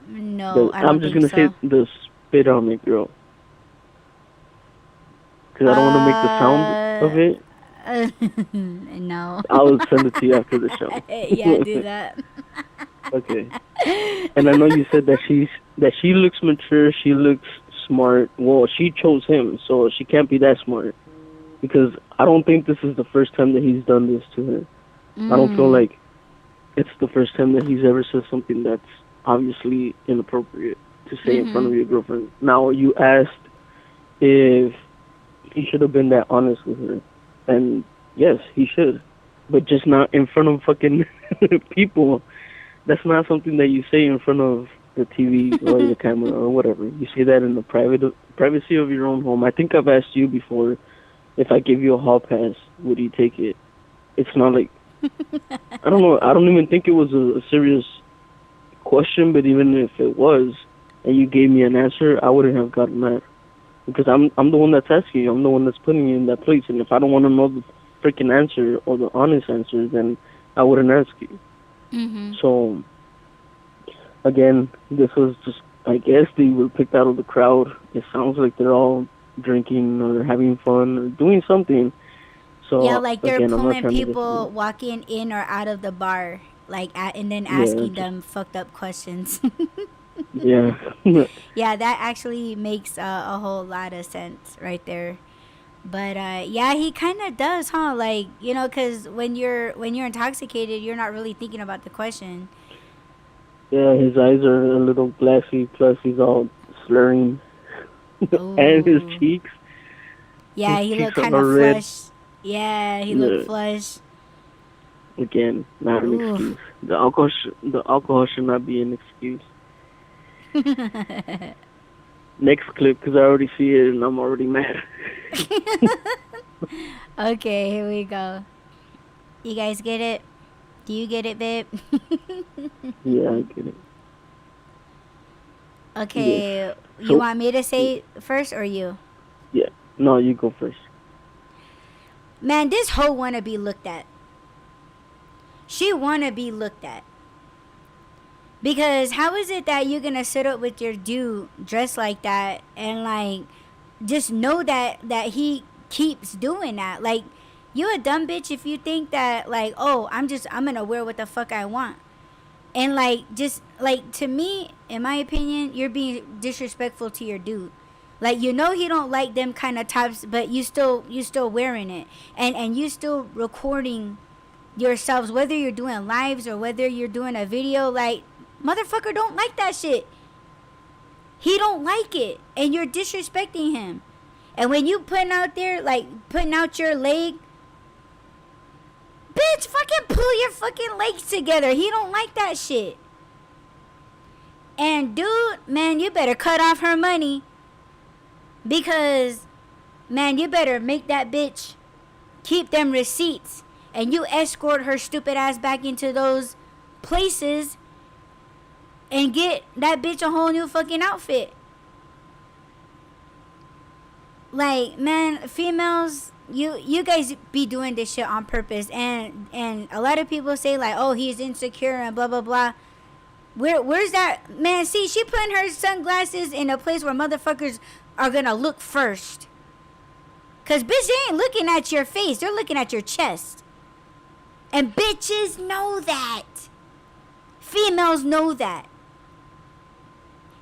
No, I don't I'm just think going to say the spit on it girl. Because I don't want to make the sound of it. No. I'll send it to you after the show. Yeah, do that. Okay. And I know you said that she looks mature, she looks smart. Well, she chose him, so she can't be that smart. Because I don't think this is the first time that he's done this to her. I don't feel like it's the first time that he's ever said something that's obviously inappropriate to say in front of your girlfriend. Now, you asked if he should have been that honest with her. And yes, he should, but just not in front of fucking people. That's not something that you say in front of the TV or the camera or whatever. You say that in the privacy of your own home. I think I've asked you before, if I give you a hall pass, would you take it? It's not like, I don't know. I don't even think it was a serious question, but even if it was, and you gave me an answer, I wouldn't have gotten mad. Because I'm the one that's asking you. I'm the one that's putting you in that place. And if I don't want to know the freaking answer or the honest answer, then I wouldn't ask you. Mm-hmm. So, again, this was just, I guess they were picked out of the crowd. It sounds like they're all drinking or having fun or doing something. So, Yeah, like they're again, I'm not pulling trying people to walking in or out of the bar, like, and then Yeah, asking just- them fucked up questions. yeah. Yeah, that actually makes a whole lot of sense right there. But yeah, he kind of does, huh? Like, you know, because when you're intoxicated, you're not really thinking about the question. Yeah, his eyes are a little glassy, plus he's all slurring. And his Ooh. cheeks. Yeah, His he cheeks looked are kind of all red. flush. Yeah, he Yeah. looked flush. Again, not an Ooh. excuse. The alcohol should not be an excuse. Next clip, because I already see it and I'm already mad. Okay, here we go. You guys get it? Do you get it, babe? Yeah, I get it. Okay, Yes. you So- want me to say first or you? Yeah. No, you go first. Man, this hoe wanna be looked at. She wanna be looked at. Because how is it that you're gonna sit up with your dude dressed like that and like just know that he keeps doing that? Like, you a dumb bitch if you think that like, oh, I'm gonna wear what the fuck I want. And like, just like, to me, in my opinion, you're being disrespectful to your dude. Like, you know he don't like them kind of tops, but you still wearing it, and you still recording yourselves, whether you're doing lives or whether you're doing a video. Like, motherfucker don't like that shit. He don't like it, and you're disrespecting him. And when you putting out there, like, putting out your leg, bitch, fucking pull your fucking legs together. He don't like that shit. And dude, man, you better cut off her money. Because, man, you better make that bitch keep them receipts. And you escort her stupid ass back into those places and get that bitch a whole new fucking outfit. Like, man, females, you guys be doing this shit on purpose. And a lot of people say like, oh, he's insecure and blah blah blah. Where's that? Man, see, she putting her sunglasses in a place where motherfuckers are gonna look first. Cause bitch, they ain't looking at your face, they're looking at your chest. And bitches know that. Females know that.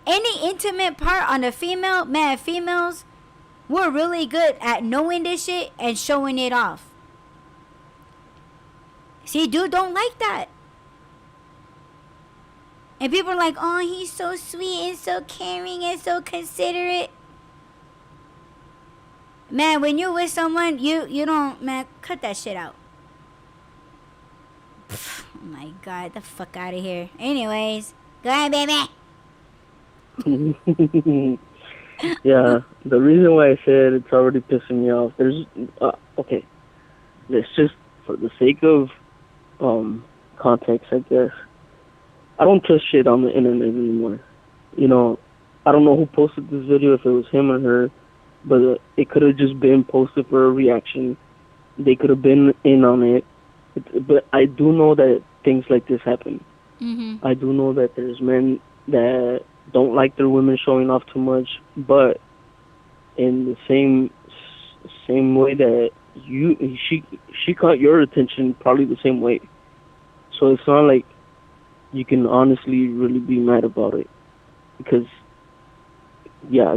Any intimate part on a female, man, females, we're really good at knowing this shit and showing it off. See, dude don't like that. And people are like, oh, he's so sweet and so caring and so considerate. Man, when you're with someone, you don't, man, cut that shit out. Pff, oh my God, the fuck out of here. Anyways, go ahead, baby. Yeah, the reason why I said it's already pissing me off, there's, okay, let's just, for the sake of context, I guess, I don't trust shit on the internet anymore. You know, I don't know who posted this video, if it was him or her, but it could have just been posted for a reaction. They could have been in on it. But I do know that things like this happen. Mm-hmm. I do know that there's men that don't like their women showing off too much, but in the same way that she caught your attention, probably the same way. So it's not like you can honestly really be mad about it, because yeah,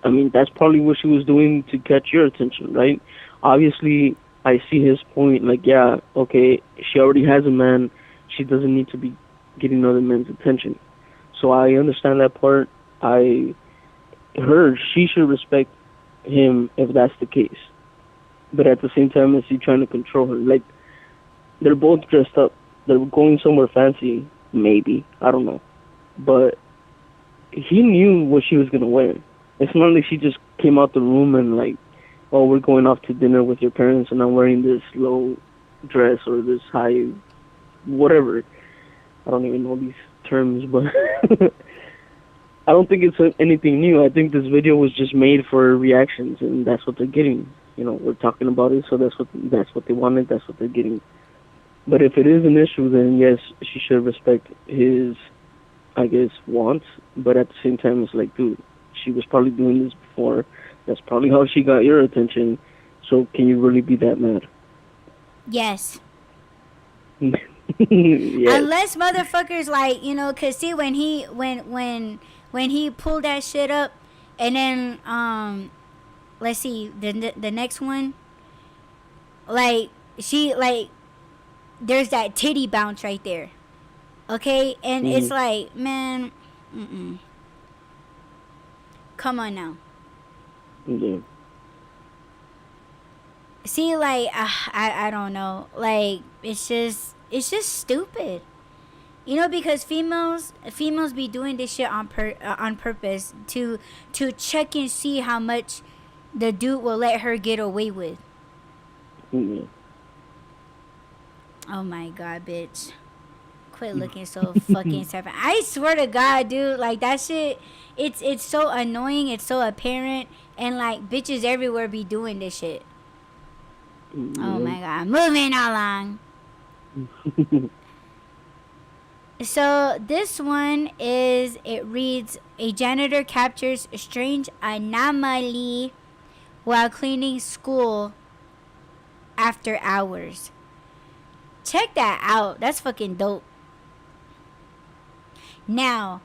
I mean, that's probably what she was doing to catch your attention, right? Obviously, I see his point. Like, yeah, okay, she already has a man. She doesn't need to be getting other men's attention. So I understand that part. She should respect him if that's the case. But at the same time, is he trying to control her? Like, they're both dressed up. They're going somewhere fancy, maybe. I don't know. But he knew what she was gonna wear. It's not like she just came out the room and like, oh, we're going off to dinner with your parents and I'm wearing this low dress or this high whatever. I don't even know these terms, but I don't think it's anything new. I think this video was just made for reactions, and that's what they're getting. You know, we're talking about it, so that's what they wanted. That's what they're getting. But if it is an issue, then yes, she should respect his, I guess, wants. But at the same time, it's like, dude, she was probably doing this before. That's probably how she got your attention. So can you really be that mad? Yes. Yes. Unless motherfuckers like, you know, cause see when he pulled that shit up, and then let's see the next one, like she like there's that titty bounce right there, okay, and it's like, man, come on now. Yeah. See, like I don't know, like it's just stupid. You know, because females be doing this shit on purpose to check and see how much the dude will let her get away with. Mm-hmm. Oh my god, bitch. Quit looking so fucking separate. I swear to God, dude, like that shit, it's so annoying, it's so apparent, and like bitches everywhere be doing this shit. Mm-hmm. Oh my god. Moving along. So this one is, it reads, a janitor captures a strange anomaly while cleaning school after hours. Check that out. That's fucking dope. Now,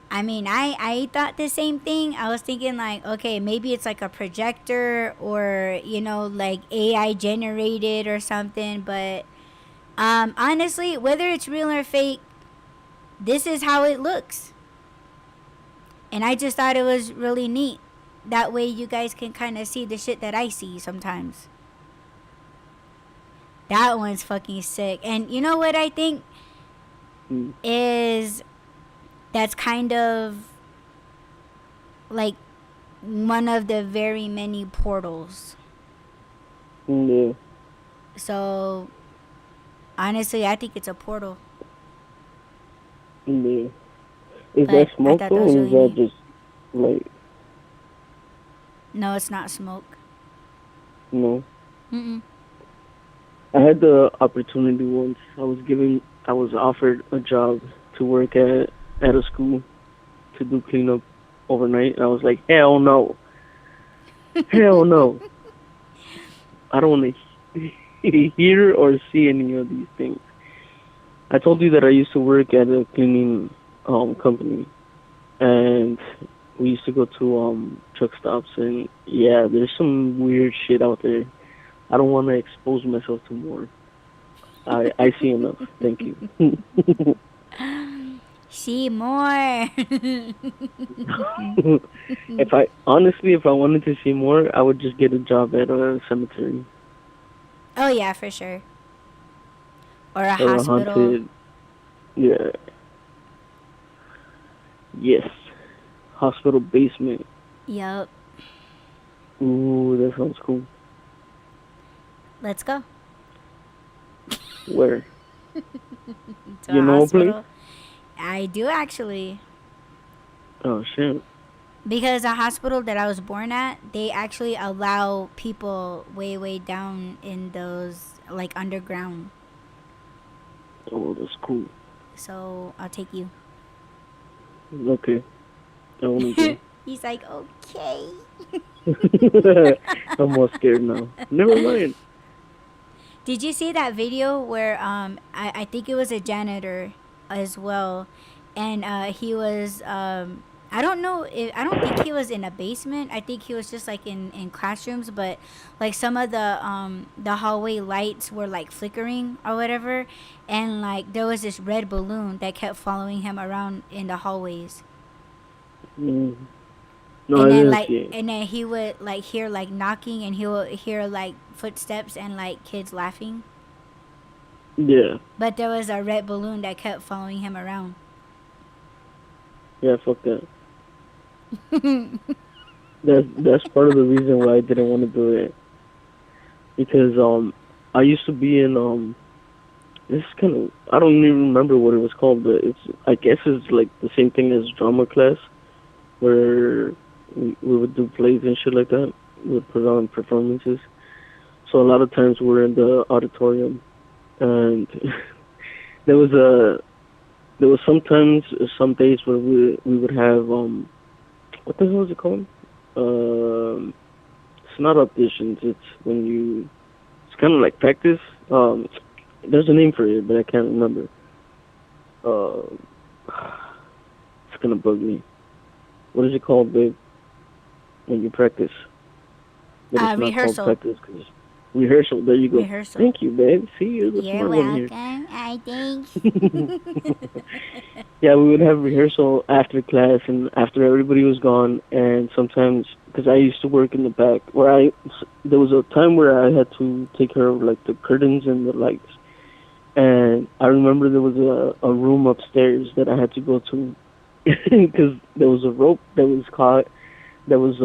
I mean, I thought the same thing. I was thinking like, okay, maybe it's like a projector or, you know, like AI generated or something, but honestly, whether it's real or fake, this is how it looks. And I just thought it was really neat. That way you guys can kind of see the shit that I see sometimes. That one's fucking sick. And you know what I think is, that's kind of like one of the very many portals. Yeah. So honestly, I think it's a portal. Yeah. Is But that I smoke thought though, that was or really is that neat. just like, No, it's not smoke. no? Mm-mm. I had the opportunity once. I was offered a job to work at a school to do cleanup overnight. And I was like, hell no. Hell no. I don't want to hear or see any of these things. I told you that I used to work at a cleaning company, and we used to go to truck stops, and yeah, there's some weird shit out there. I don't want to expose myself to more. I see enough. Thank you. See more. If I wanted to see more, I would just get a job at a cemetery Oh yeah, for sure. Or a or a hospital. haunted. Yeah. Yes. Hospital basement. Yup. Ooh, that sounds cool. Let's go. Where? To You a know a place? hospital. I do actually. Oh shit. Because the hospital that I was born at, they actually allow people way, way down in those, like, underground. Oh, that's cool. So I'll take you. Okay. I want to He's like, okay. go. I'm all scared now. Never mind. Did you see that video where I think it was a janitor as well, and he was I don't know if, I don't think he was in a basement. I think he was just like in classrooms, but like some of the hallway lights were like flickering or whatever, and like there was this red balloon that kept following him around in the hallways. Mm. No, I And then didn't like, see it. and then he would like hear like knocking, and he would hear like footsteps and like kids laughing. Yeah, But there was a red balloon that kept following him around. yeah, fuck that. That's part of the reason why I didn't want to do it, because I used to be in this kind of, I don't even remember what it was called, but I guess it's like the same thing as drama class, where we would do plays and shit like that. We would put on performances. So a lot of times we're in the auditorium, and there was sometimes some days where we would have what the hell is it called? It's not auditions. It's when it's kind of like practice. There's a name for it, but I can't remember. It's gonna bug me. What is it called, babe? When you practice, but it's not Rehearsal. called practice. 'Cause rehearsal. There you go. Rehearsal. Thank you, babe. See, you're the You're smart one here. welcome. I think. Yeah, we would have rehearsal after class and after everybody was gone. And sometimes, because I used to work in the back, there was a time where I had to take care of like the curtains and the lights. And I remember there was a room upstairs that I had to go to because there was a rope that was caught that was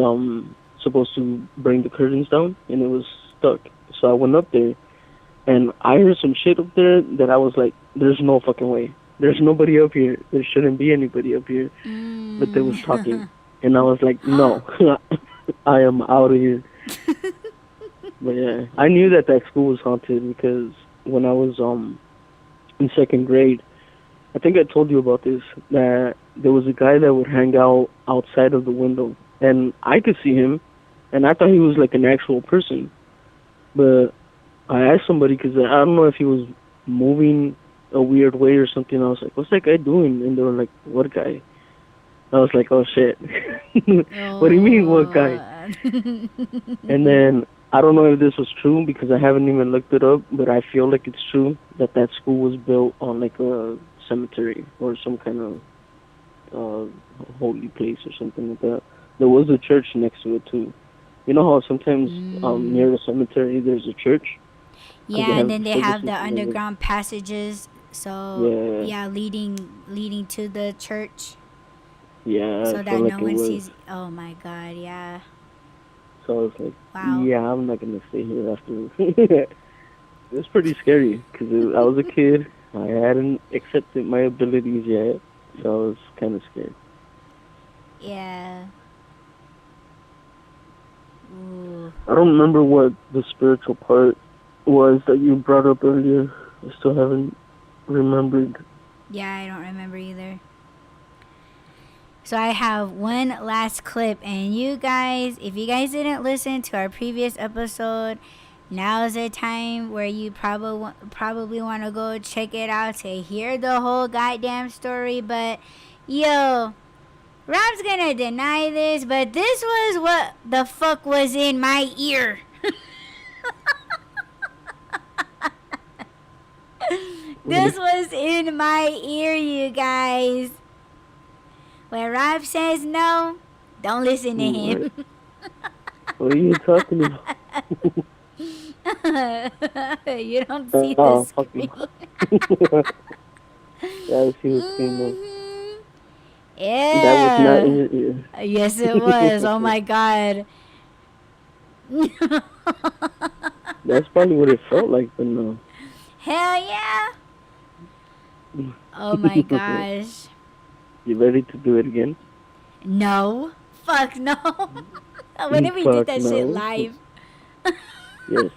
supposed to bring the curtains down, and it was stuck. So I went up there, and I heard some shit up there that I was like, "There's no fucking way. There's nobody up here. There shouldn't be anybody up here." But they was talking, and I was like, "No, I am out of here." But yeah, I knew that school was haunted because when I was in second grade, I think I told you about this, that there was a guy that would hang out outside of the window, and I could see him, and I thought he was like an actual person. But I asked somebody, because I don't know if he was moving a weird way or something. I was like, "What's that guy doing?" And they were like, "What guy?" I was like, "Oh shit." What do you mean, what guy? And then I don't know if this was true because I haven't even looked it up, but I feel like it's true that school was built on like a cemetery or some kind of holy place or something like that. There was a church next to it too. You know how sometimes near a cemetery there's a church? Yeah, and then they have the underground passages. So Yeah. leading to the church. Yeah, So I that feel no like it one was. sees. Oh my God, yeah. So I was like, Wow. yeah, I'm not gonna stay here after. It was pretty scary because I was a kid. I hadn't accepted my abilities yet, so I was kind of scared. Yeah. Ooh. I don't remember what the spiritual part was that you brought up earlier. I still haven't remembered. Yeah, I don't remember either. So I have one last clip, and you guys, if you guys didn't listen to our previous episode, now's the time where you probably want to go check it out to hear the whole goddamn story. But yo, Rob's gonna deny this, but this was what the fuck was in my ear. This was in my ear, you guys. When Rob says no, don't listen to him. What are you talking about? You don't see the Oh, fuck screen. Yeah, I see what's going on. Yeah. That was not in your ear. Yes, it was. Oh my God. That's probably what it felt like, but no. Hell yeah. Oh my gosh. You ready to do it again? No. Fuck no. What if we did that shit live? Yes.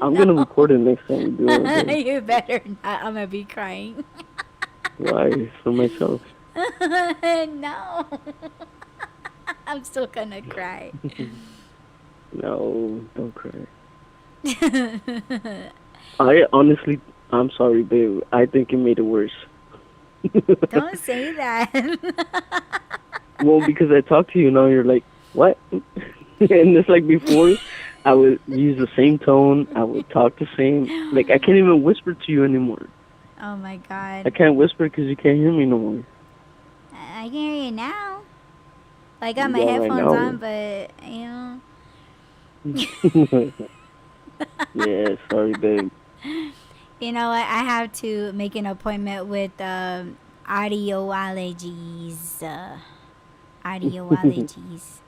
I'm gonna record it next time we do it. Okay? You better not. I'm gonna be crying. Why? For myself. No. I'm still gonna cry. No, don't cry. I'm sorry, babe. I think it made it worse. Don't say that. Well, because I talk to you now, you're like, what? And it's like before, I would use the same tone. I would talk the same. Like, I can't even whisper to you anymore. Oh my God. I can't whisper because you can't hear me no more. I can hear you now. I got my Yeah, right headphones now. on, but Yeah, sorry, babe. you know what? I have to make an appointment with audiologies. Audiologies.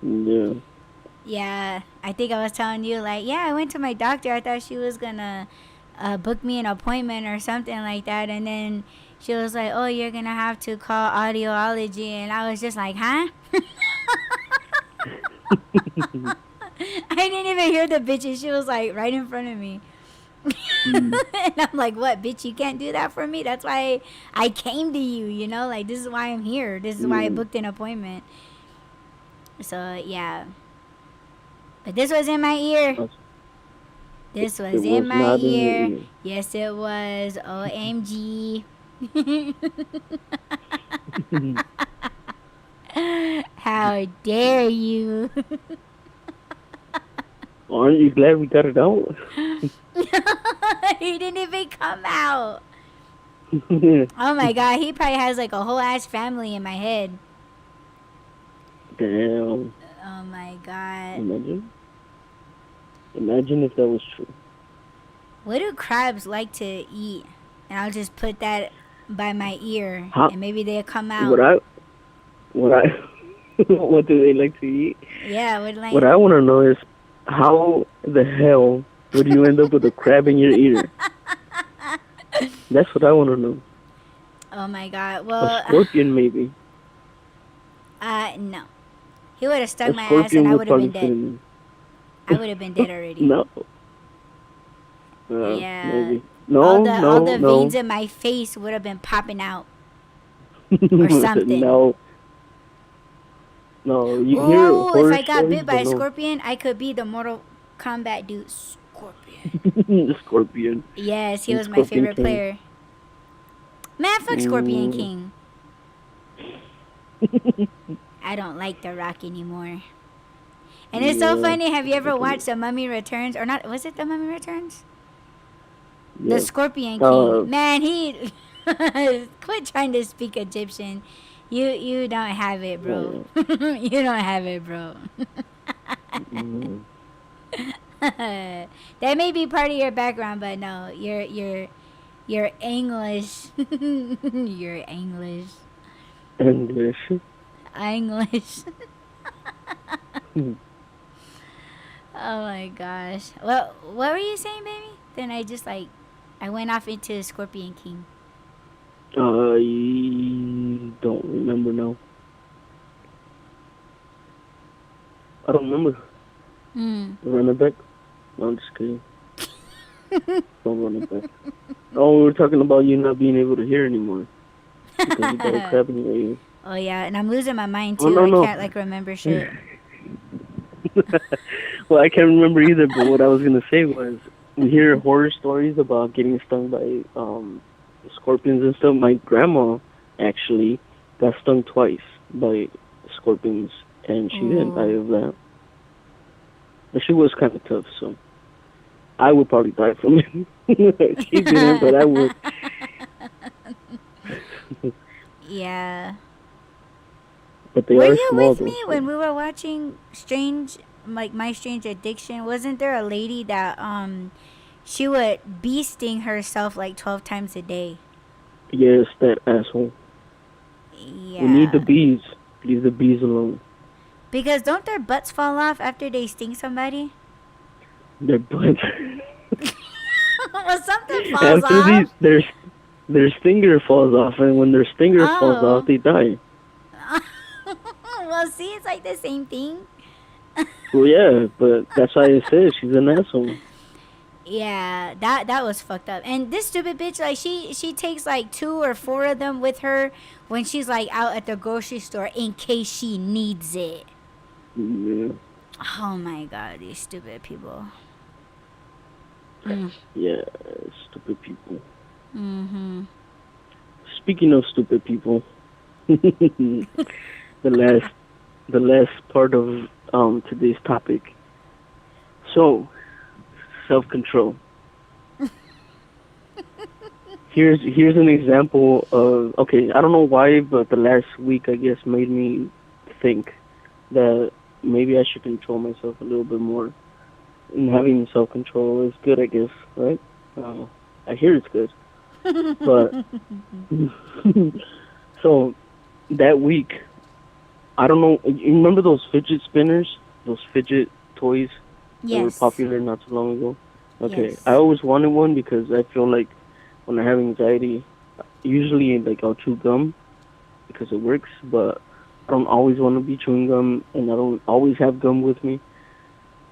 Yeah. Yeah, I think I was telling you, like, yeah, I went to my doctor. I thought she was gonna book me an appointment or something like that, and then she was like, "Oh, you're gonna have to call audiology," and I was just like, "Huh?" I didn't even hear the bitch, and she was like right in front of me. Mm. And I'm like, what, bitch, you can't do that for me? That's why I came to you, you know? Like, this is why I'm here. This is why I Yeah. booked an appointment. So, yeah. But this was in my ear. This It was in was my not in your ear. ear. Yes, it was. OMG. How dare you? Aren't you glad we got it out? He didn't even come out. Oh my god, he probably has like a whole ass family in my head. Damn. Oh my god. Imagine. Imagine if that was true. What do crabs like to eat? And I'll just put that by my ear, How? and maybe they'll come What out. I. What do they like to eat? Yeah, would What like. I want to know is how the hell would you end up with a crab in your ear? That's what I want to know. Oh my god. A Well, scorpion, maybe. no. He would have A stung my ass, and scorpion I would would have probably been fit dead. in. I would have been dead already. No. Yeah. Maybe. All No, the no, veins no. in my face would have been popping out or something. No. No, you hear Ooh, if horror I got stories, bit by but a no. scorpion, I could be the Mortal Kombat dude. Scorpion. The scorpion. Yes, he And was my Scorpion favorite King. player. Man, fuck Scorpion Mm. King. I don't like The Rock anymore. And it's so Yeah, funny. Have you ever I can- watched The Mummy Returns? Or not? Was it The Mummy Returns? yeah. The Scorpion Uh, King. Man, he... Quit trying to speak Egyptian. You don't have it, bro. You don't have it, bro. Mm. That may be part of your background, but no, you're English. You're English. English. English. Oh my gosh. Well, what were you saying, baby? Then I went off into Scorpion King. I don't remember now. I don't remember. Run it back? No, I'm just kidding. Don't run it back. Oh, we were talking about you not being able to hear anymore. Because you got a crab in your ear. Oh yeah, and I'm losing my mind too. Oh, no, no. I can't remember shit. Well, I can't remember either, but what I was going to say was, we hear horror stories about getting stung by scorpions and stuff. My grandma actually got stung twice by scorpions, and she didn't die of that. But she was kind of tough, so I would probably die from it. She didn't, but I would. Yeah. But they Were are you small, with though, me so- when we were watching My Strange Addiction? Wasn't there a lady that she would bee sting herself like 12 times a day? Yes, that asshole. Yeah. We need the bees. Leave the bees alone. Because don't their butts fall off after they sting somebody? Their butts. Well, something falls After off. their stinger falls off, and when their stinger falls Oh. off, they die. Well, see, it's like the same thing. Well, yeah, but that's why I said she's an asshole. Yeah, that was fucked up. And this stupid bitch, like she takes like 2 or 4 of them with her when she's like out at the grocery store in case she needs it. Yeah, Oh my god, these stupid people. yeah, stupid people. Mm-hmm. Speaking of stupid people, the last part of today's topic. So, self-control. Here's an example of, okay, I don't know why, but the last week I guess made me think that maybe I should control myself a little bit more. And having self-control is good, I guess, right? I hear it's good. But, so, that week, I don't know, you remember those fidget spinners? Those fidget toys that were Yes. popular not too long ago? Okay, Yes. I always wanted one because I feel like when I have anxiety, usually like I'll chew gum because it works, but I don't always want to be chewing gum, and I don't always have gum with me.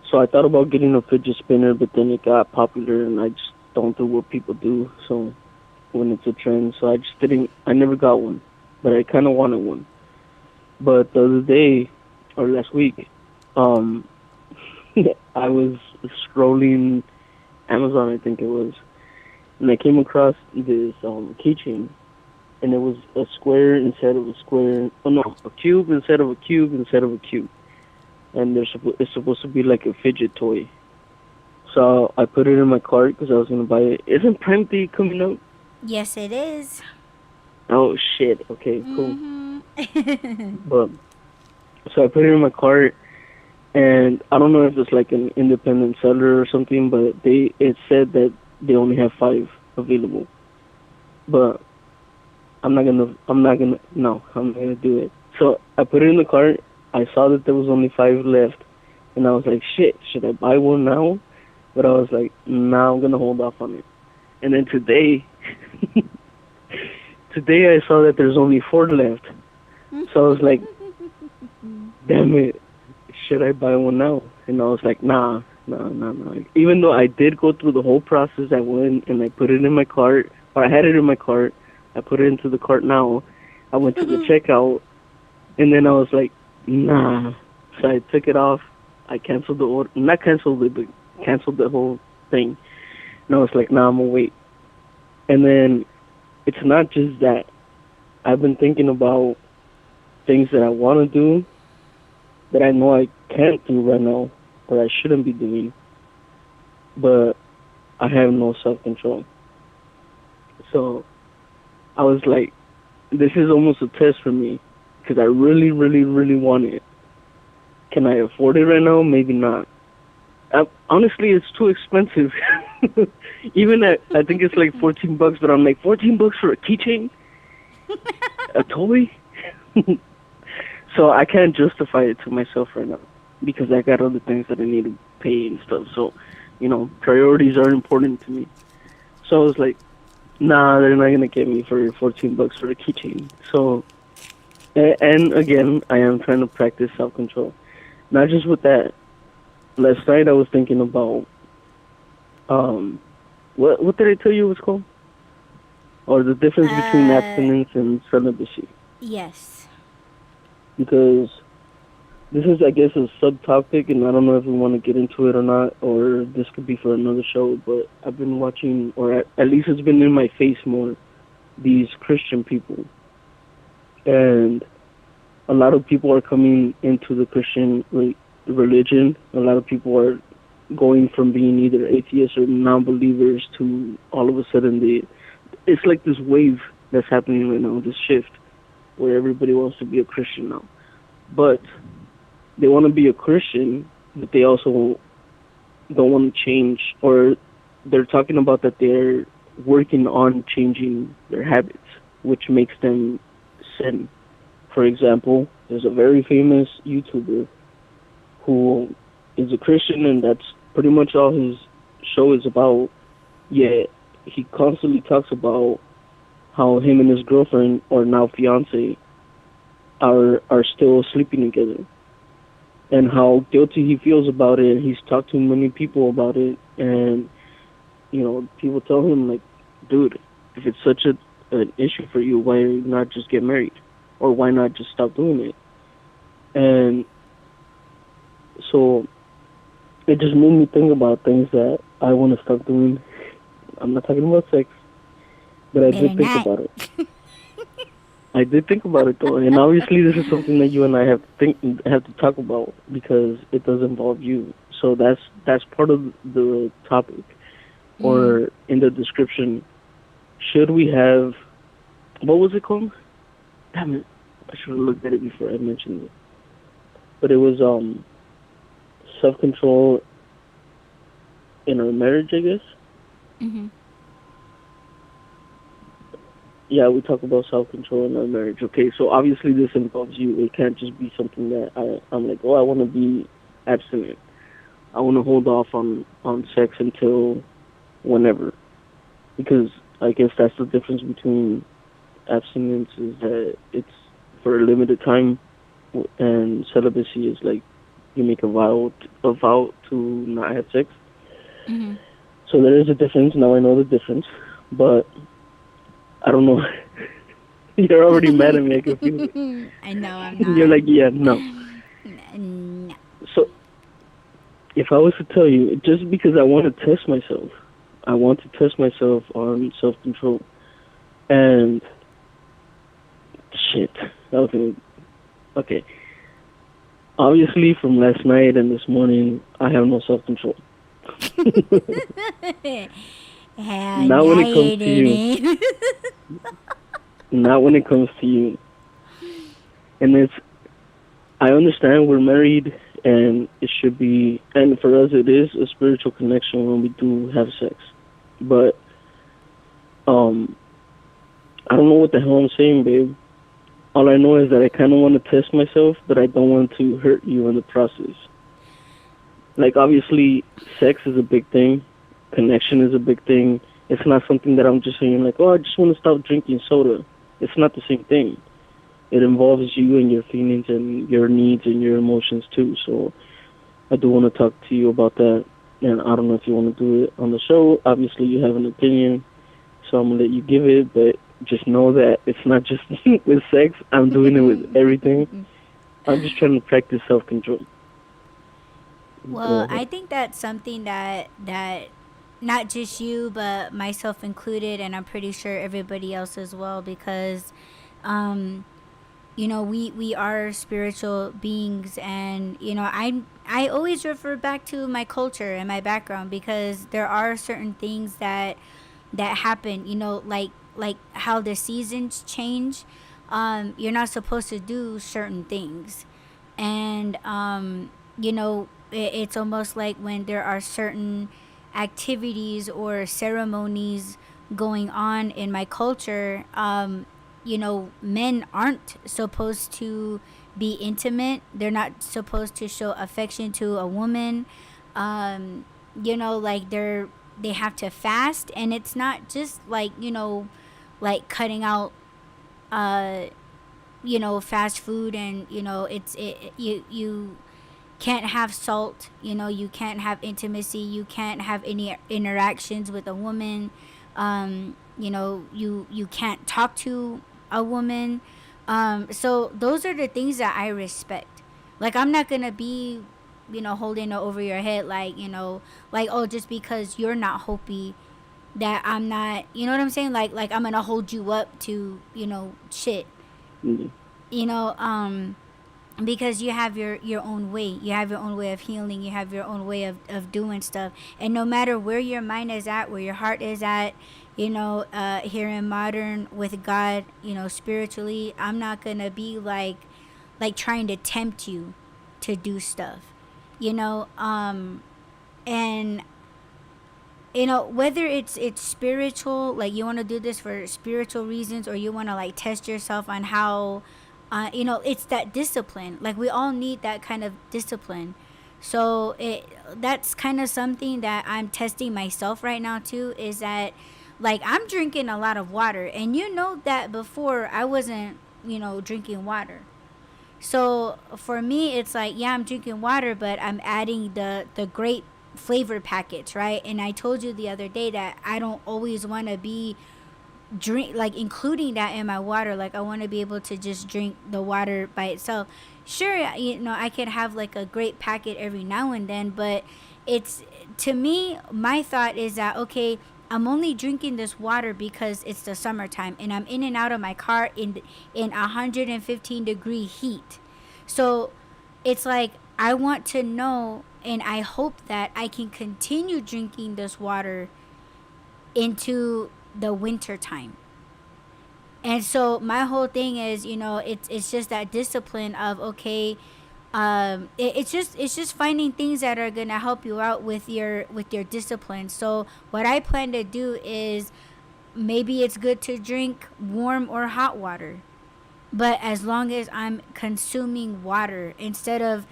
So I thought about getting a fidget spinner, but then it got popular, and I just don't do what people do. So when it's a trend, so I just didn't. I never got one, but I kind of wanted one. But the other day, or last week, um, I was scrolling Amazon, I think it was, and I came across this keychain, and it was a square instead of a square. Oh no, a cube instead of a cube instead of a cube, and it's supposed to be like a fidget toy. So I put it in my cart because I was gonna buy it. Isn't Prime Day coming up? Yes, it is. Oh shit. Okay, cool. Mm-hmm. But so I put it in my cart, and I don't know if it's like an independent seller or something, but it said that they only have 5 available. But I'm not gonna do it. So I put it in the cart. I saw that there was only 5 left, and I was like, shit, should I buy one now? But I was like, nah, I'm gonna hold off on it. And then today, today I saw that there's only 4 left. So I was like, damn it, should I buy one now? And I was like, nah. Even though I did go through the whole process, I went and I put it in my cart, or I had it in my cart. I put it into the cart now. I went to the checkout, and then I was like, nah. So I took it off. I canceled the order. Not canceled it, but canceled the whole thing. And I was like, nah, I'm going to wait. And then it's not just that. I've been thinking about things that I want to do that I know I can't do right now, or I shouldn't be doing, but I have no self-control. So I was like, this is almost a test for me, because I really, really, really want it. Can I afford it right now? Maybe not. Honestly, it's too expensive. Even I think it's like $14, but I'm like, $14 for a keychain? A toy? So I can't justify it to myself right now because I got other things that I need to pay and stuff. So, priorities are important to me. So I was like, nah, they're not gonna get me for $14 for a keychain. So, and again, I am trying to practice self-control. Not just with that. Last night I was thinking about, what did I tell you it was called? Or the difference between abstinence and celibacy. Yes. Because this is, I guess, a subtopic, and I don't know if we want to get into it or not, or this could be for another show, but I've been watching, or at least it's been in my face more, these Christian people. And a lot of people are coming into the Christian religion. A lot of people are going from being either atheists or non-believers to all of a sudden it's like this wave that's happening right now, this shift, where everybody wants to be a Christian now. But they want to be a Christian, but they also don't want to change, or they're talking about that they're working on changing their habits, which makes them sin. For example, there's a very famous YouTuber who is a Christian, and that's pretty much all his show is about. Yet he constantly talks about how him and his girlfriend, or now fiance, are still sleeping together, and how guilty he feels about it. He's talked to many people about it, and people tell him, like, dude, if it's such an issue for you, why not just get married, or why not just stop doing it? And so it just made me think about things that I want to stop doing. I'm not talking about sex, but I did think about it. I did think about it though, and obviously this is something that you and I have to talk about because it does involve you. So that's part of the topic, or in the description. Should we what was it called? Damn it! I should have looked at it before I mentioned it. but it was self control in our marriage, I guess. Mhm. Yeah, we talk about self control in our marriage. Okay, so obviously this involves you. It can't just be something that I'm like, oh, I want to be abstinent. I want to hold off on sex until whenever, because I guess that's the difference between abstinence is that it's for a limited time, and celibacy is like you make a vow to not have sex. Mhm. So there is a difference. Now I know the difference, but I don't know. You're already mad at me. I can feel it. I know I'm You're not. like, yeah, no. No. So if I was to tell you, just because I want to test myself, I want to test myself on self control, and shit, that was okay. Obviously, from last night and this morning, I have no self control. Hell, Not when now it comes you to you. didn't. Not when it comes to you. And I understand we're married and it should be, and for us it is a spiritual connection when we do have sex. But, um, I don't know what the hell I'm saying, babe. All I know is that I kind of want to test myself, but I don't want to hurt you in the process. Like, obviously, sex is a big thing. Connection is a big thing. It's not something that I'm just saying, like, oh, I just want to stop drinking soda. It's not the same thing. It involves you and your feelings and your needs and your emotions, too. So I do want to talk to you about that. And I don't know if you want to do it on the show. Obviously, you have an opinion, so I'm going to let you give it. But just know that it's not just with sex. I'm doing it with everything. I'm just trying to practice self-control. Go Well, I ahead. think that's something that not just you, but myself included, and I'm pretty sure everybody else as well, because um, we are spiritual beings, and I always refer back to my culture and my background, because there are certain things that happen, like how the seasons change. You're not supposed to do certain things, and it's almost like when there are certain activities or ceremonies going on in my culture. Men aren't supposed to be intimate. They're not supposed to show affection to a woman. um like they have to fast, and it's not just like like cutting out uh fast food, and you can't have salt. You can't have intimacy, you can't have any interactions with a woman. You can't talk to a woman. So those are the things that I respect. Like, I'm not gonna be holding it over your head, like, like, oh, just because you're not Hopi, that I'm not, you know what I'm saying, like I'm gonna hold you up to shit. Mhm. you know um because you have your own way, you have your own way of healing, you have your own way of doing stuff. And no matter where your mind is at, where your heart is at, here in modern with God, spiritually, I'm not gonna be like trying to tempt you to do stuff. And whether it's spiritual, like you want to do this for spiritual reasons, or you want to like test yourself on how it's that discipline. Like, we all need that kind of discipline. So that's kind of something that I'm testing myself right now too, is that, like, I'm drinking a lot of water, and that before I wasn't drinking water. So for me, it's like, yeah, I'm drinking water, but I'm adding the great flavor packets, right? And I told you the other day that I don't always want to be drink like including that in my water. Like, I want to be able to just drink the water by itself. Sure, I could have like a great packet every now and then, but it's to me, my thought is that, okay, I'm only drinking this water because it's the summertime, and I'm in and out of my car in 115-degree heat. So it's like, I want to know, and I hope that I can continue drinking this water into the winter time. And so my whole thing is, it's just that discipline of, okay, It's just finding things that are gonna help you out with your discipline. So what I plan to do is, maybe it's good to drink warm or hot water, but as long as I'm consuming water instead of,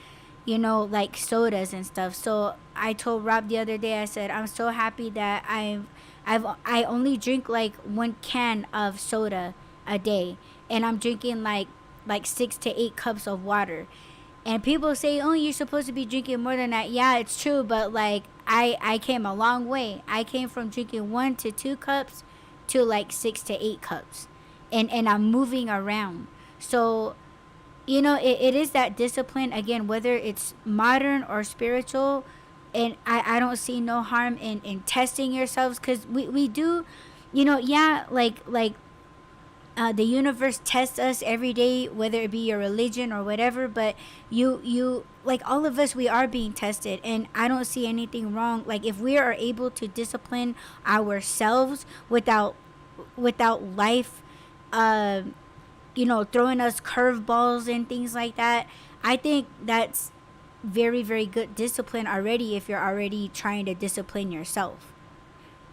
like sodas and stuff. So I told Rob the other day, I said I'm so happy that I only drink like 1 can of soda a day, and I'm drinking like 6 to 8 cups of water. And people say, "Oh, you're supposed to be drinking more than that." Yeah, it's true, but like I came a long way. I came from drinking 1 to 2 cups to like 6 to 8 cups, and I'm moving around. So it is that discipline again, whether it's modern or spiritual. And I don't see no harm in testing yourselves, because we do, yeah, like the universe tests us every day, whether it be your religion or whatever. But you like all of us, we are being tested, and I don't see anything wrong. Like if we are able to discipline ourselves without life, uh, throwing us curveballs and things like that, I think that's very, very good discipline already, if you're already trying to discipline yourself.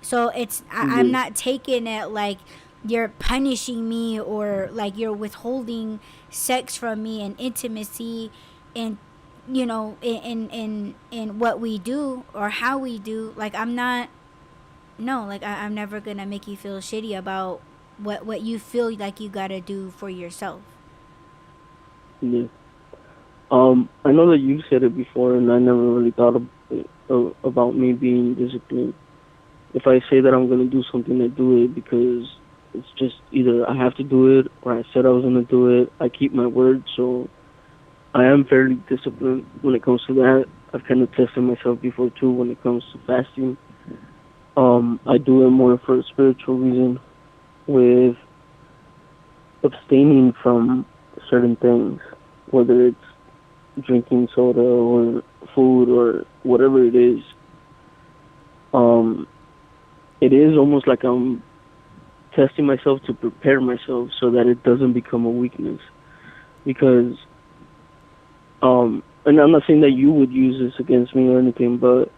So I'm Yeah. not taking it like you're punishing me, or like you're withholding sex from me and intimacy, and in what we do or how we do. Like I'm not, no, like I'm never gonna make you feel shitty about what you feel like you gotta do for yourself. Yeah. I know that you've said it before, and I never really thought about me being disciplined. If I say that I'm gonna do something, I do it because it's just either I have to do it or I said I was gonna do it. I keep my word, so I am fairly disciplined when it comes to that. I've kind of tested myself before too when it comes to fasting. I do it more for a spiritual reason, with abstaining from certain things, whether it's drinking soda or food or whatever it is. Um, it is almost like I'm testing myself to prepare myself so that it doesn't become a weakness. Because, and I'm not saying that you would use this against me or anything, but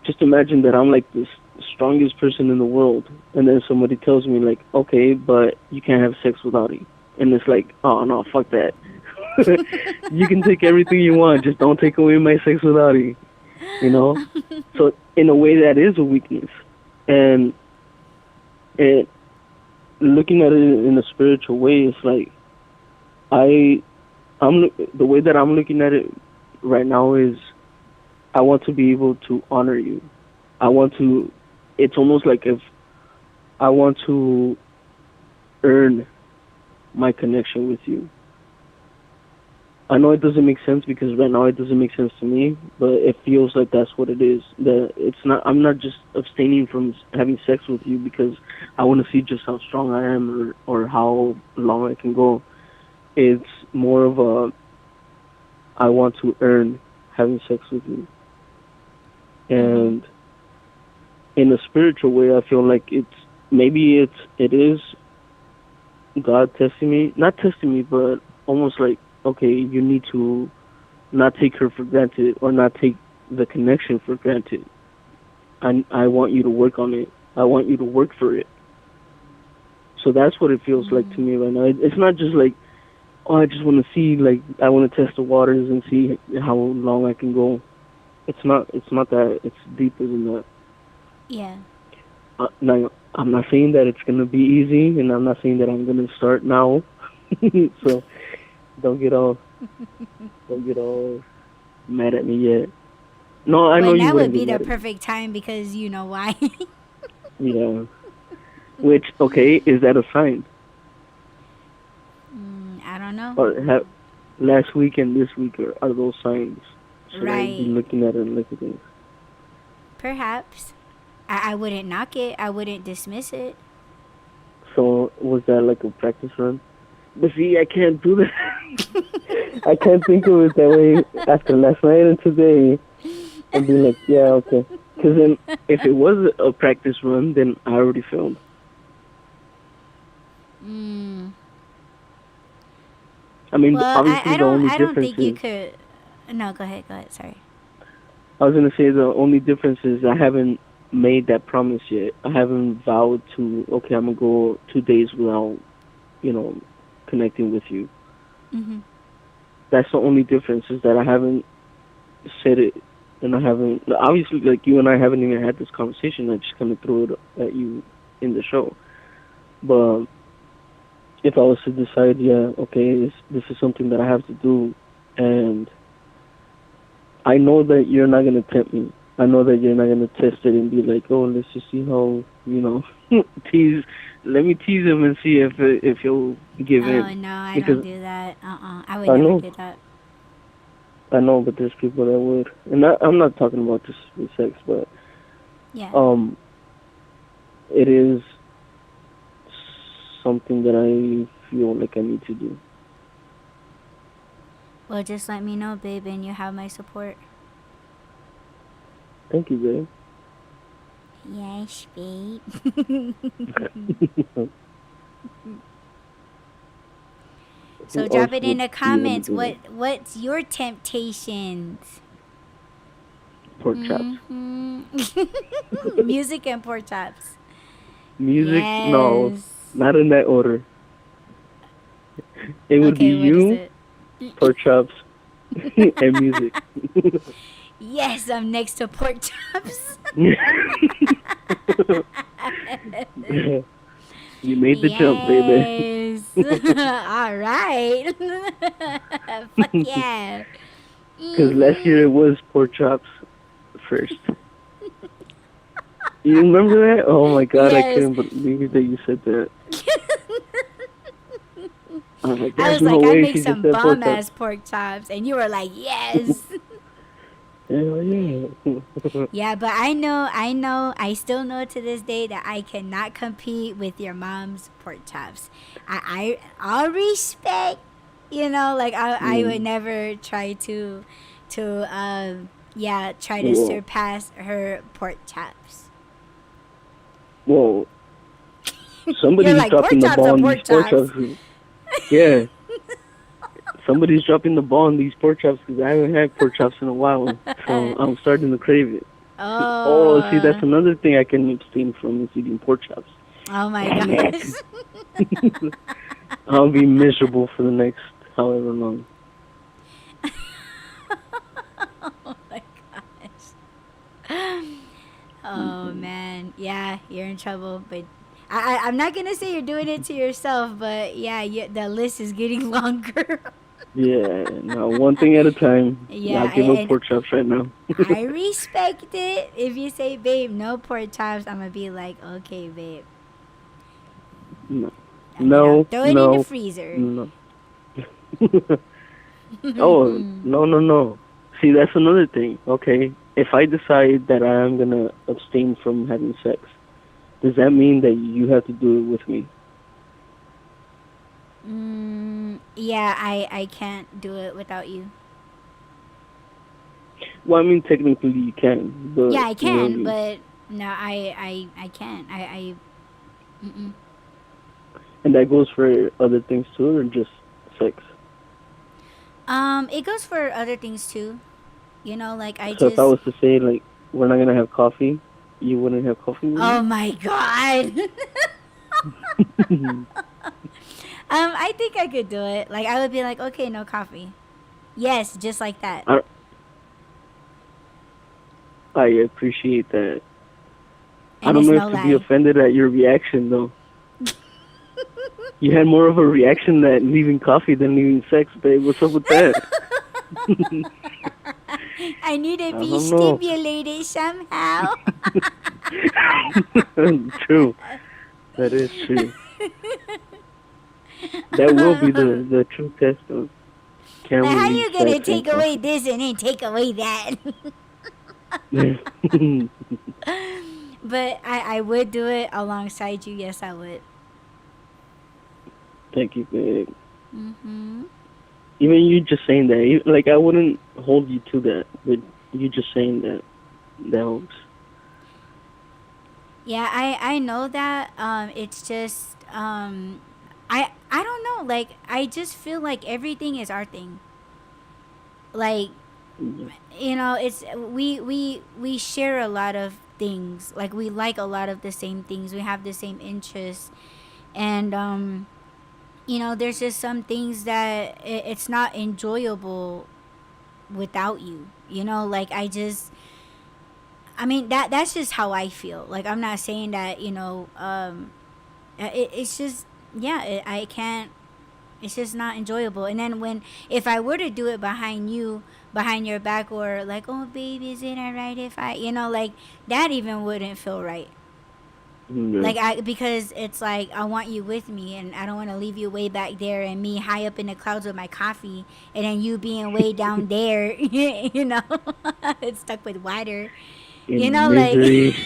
just imagine that I'm like this strongest person in the world, and then somebody tells me like, okay, but you can't have sex with Audie, and it's like, oh no, fuck that. You can take everything you want, just don't take away my sex with Audie, you know. So in a way, that is a weakness, and it looking at it in a spiritual way, it's like I'm the way that I'm looking at it right now is I want to be able to honor you. I want to. It's almost like if I want to earn my connection with you. I know it doesn't make sense because right now it doesn't make sense to me, but it feels like that's what it is. That it's not. I'm not just abstaining from having sex with you because I want to see just how strong I am or how long I can go. It's more of a I want to earn having sex with you, and in a spiritual way, I feel like it is God testing me, not testing me, but almost like, okay, you need to not take her for granted or not take the connection for granted. I want you to work on it. I want you to work for it. So that's what it feels like to me right now. It's not just like, oh, I just want to see, like, I want to test the waters and see how long I can go. It's not that. It's deeper than that. Yeah. Now, I'm not saying that it's going to be easy, and I'm not saying that I'm going to start now. So don't get all mad at me yet. No, I know Well, you that wouldn't would be get the mad at me. perfect time, because you know why. Yeah. Which, okay, is that a sign? I don't know. Or last week and this week are those signs? Should I be Right. looking at it and looking at it? Perhaps. I wouldn't knock it. I wouldn't dismiss it. So was that like a practice run? But see, I can't do that. I can't think of it that way after last night and today. And be like, yeah, okay. Because then, if it was a practice run, then I already filmed. I mean, Well, obviously I the don't only I don't difference think you is could. No, go ahead. Go ahead. Sorry. I was gonna say the only difference is I haven't made that promise yet. I haven't vowed to. Okay, I'm gonna go 2 days without, you know, connecting with you. Mm-hmm. That's the only difference is that I haven't said it, and I haven't. Obviously, like you and I haven't even had this conversation. I just kind of threw it at you in the show. But if I was to decide, yeah, okay, this is something that I have to do, and I know that you're not gonna tempt me. I know that you're not gonna test it and be like, oh, let's just see how, tease. Let me tease him and see if he'll give Oh in. no, I don't Because do that. I would I never know, do that. I know, but there's people that would, and I'm not talking about just with sex, but Yeah. um, it is something that I feel like I need to do. Well, just let me know, babe, and you have my support. Thank you, Yes, babe. babe. So Who drop else it in would the you want comments. to do? What's your temptations? Pork chops. Hmm Music and pork chops. Music? No, Yes. not in that order. It would be Okay, what is you, it? pork chops, and music. Yes, I'm next to pork chops. You made the jump, baby. Yes. All right. Fuck yeah. Because last year it Hmm was pork chops first. You remember that? Oh my god, I Yes. couldn't believe that you said that. I was like, I there's was no like, I way make she just some said pork bomb chops. ass pork chops, and you were like, yes. Hell yeah. Yeah, but I still know to this day that I cannot compete with your mom's pork chops. I'll respect, like I would Mm. never try try to Whoa. surpass her pork chops. Whoa. You're Somebody's like, pork dropping the chops ball are on these pork pork chops. chops. Yeah. Somebody's dropping the ball on these pork chops because I haven't had pork chops in a while. So I'm starting to crave it. Oh, see, that's Oh, another thing I can abstain from is eating pork chops. oh my Damn gosh. it. I'll be miserable for the next however long. Oh my gosh. Oh man, yeah, you're in trouble. But I'm not gonna say you're doing it to yourself, but yeah, the list is getting longer. Yeah, now one thing at a time. Yeah, I'll give up and pork chops right now. I respect it. If you say, babe, no pork chops, I'm gonna be like, okay, babe. No, And then I'll no, throw it in the no, freezer. no. Oh, no, no, no. See, that's another thing. Okay, if I decide that I am gonna abstain from having sex, does that mean that you have to do it with me? Yeah, I can't do it without you. Well, I mean, technically you can, Yeah, but I you know what I can, mean. but no, I can't. Mm-mm. And that goes for other things too, or just sex? It goes for other things too. Like I So if I just. was to say, like, we're not gonna have coffee, you wouldn't have coffee with Oh me? my god. I think I could do it. Like I would be like, okay, no coffee. Yes, just like that. I, I appreciate that. I And don't it's know no if to be lie. offended at your reaction, though. You had more of a reaction at leaving coffee than leaving sex, babe. What's up with that? I need to I be don't know. stimulated somehow. True. That is true. That will be the true test of can Like we how leave you gonna sex and take away coffee. this and then take away that? But I would do it alongside you. Yes, I would. Thank you, babe. Mhm. Even you just saying that, like I wouldn't hold you to that, but you just saying that helps. Yeah, I know that. It's just I don't know. Like I just feel like everything is our thing. Like you know, it's we share a lot of things. Like we like a lot of the same things. We have the same interests, and you know, there's just some things that it's not enjoyable without you. You know, like I mean that's just how I feel. Like I'm not saying that, you know, it's just yeah, I can't, it's just not enjoyable. And then when if I were to do it behind you, behind your back, or like, oh baby, is it alright if I, you know, like that even wouldn't feel right. Yeah. Like I, because it's like I want you with me, and I don't want to leave you way back there, and me high up in the clouds with my coffee, and then you being way down there, you know, it's stuck with water, you know, In like misery.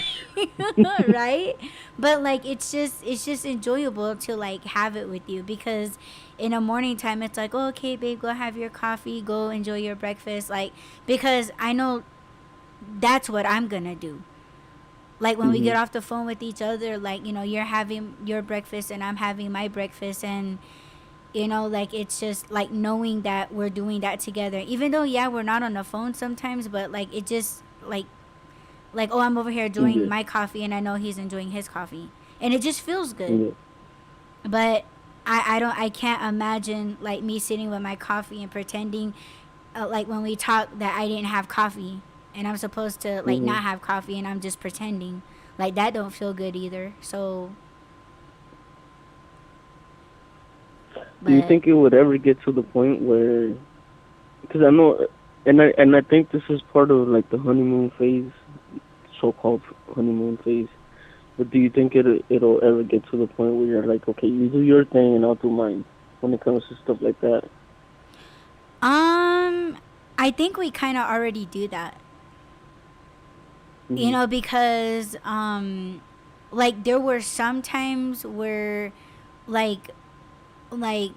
right. But like it's just enjoyable to like have it with you, because in the morning time it's like, oh, okay babe, go have your coffee, go enjoy your breakfast, like because I know that's what I'm gonna do. Like when we Hmm. get off the phone with each other, like, you know, you're having your breakfast and I'm having my breakfast, and you know, like it's just like knowing that we're doing that together, even though yeah, we're not on the phone sometimes, but like it just like oh, I'm over here enjoying Yeah. my coffee and I know he's enjoying his coffee, and it just feels good. Yeah. But I can't imagine like me sitting with my coffee and pretending, like when we talk, that I didn't have coffee, and I'm supposed to like Hmm. not have coffee, and I'm just pretending. Like that don't feel good either. So, Do you but think it would ever get to the point where? Because I know, and I think this is part of like the honeymoon phase, so-called honeymoon phase. But do you think it'll ever get to the point where you're like, okay, you do your thing and I'll do mine when it comes to stuff like that? um I think we kind of already do that. You Hmm. know, because like there were some times where like like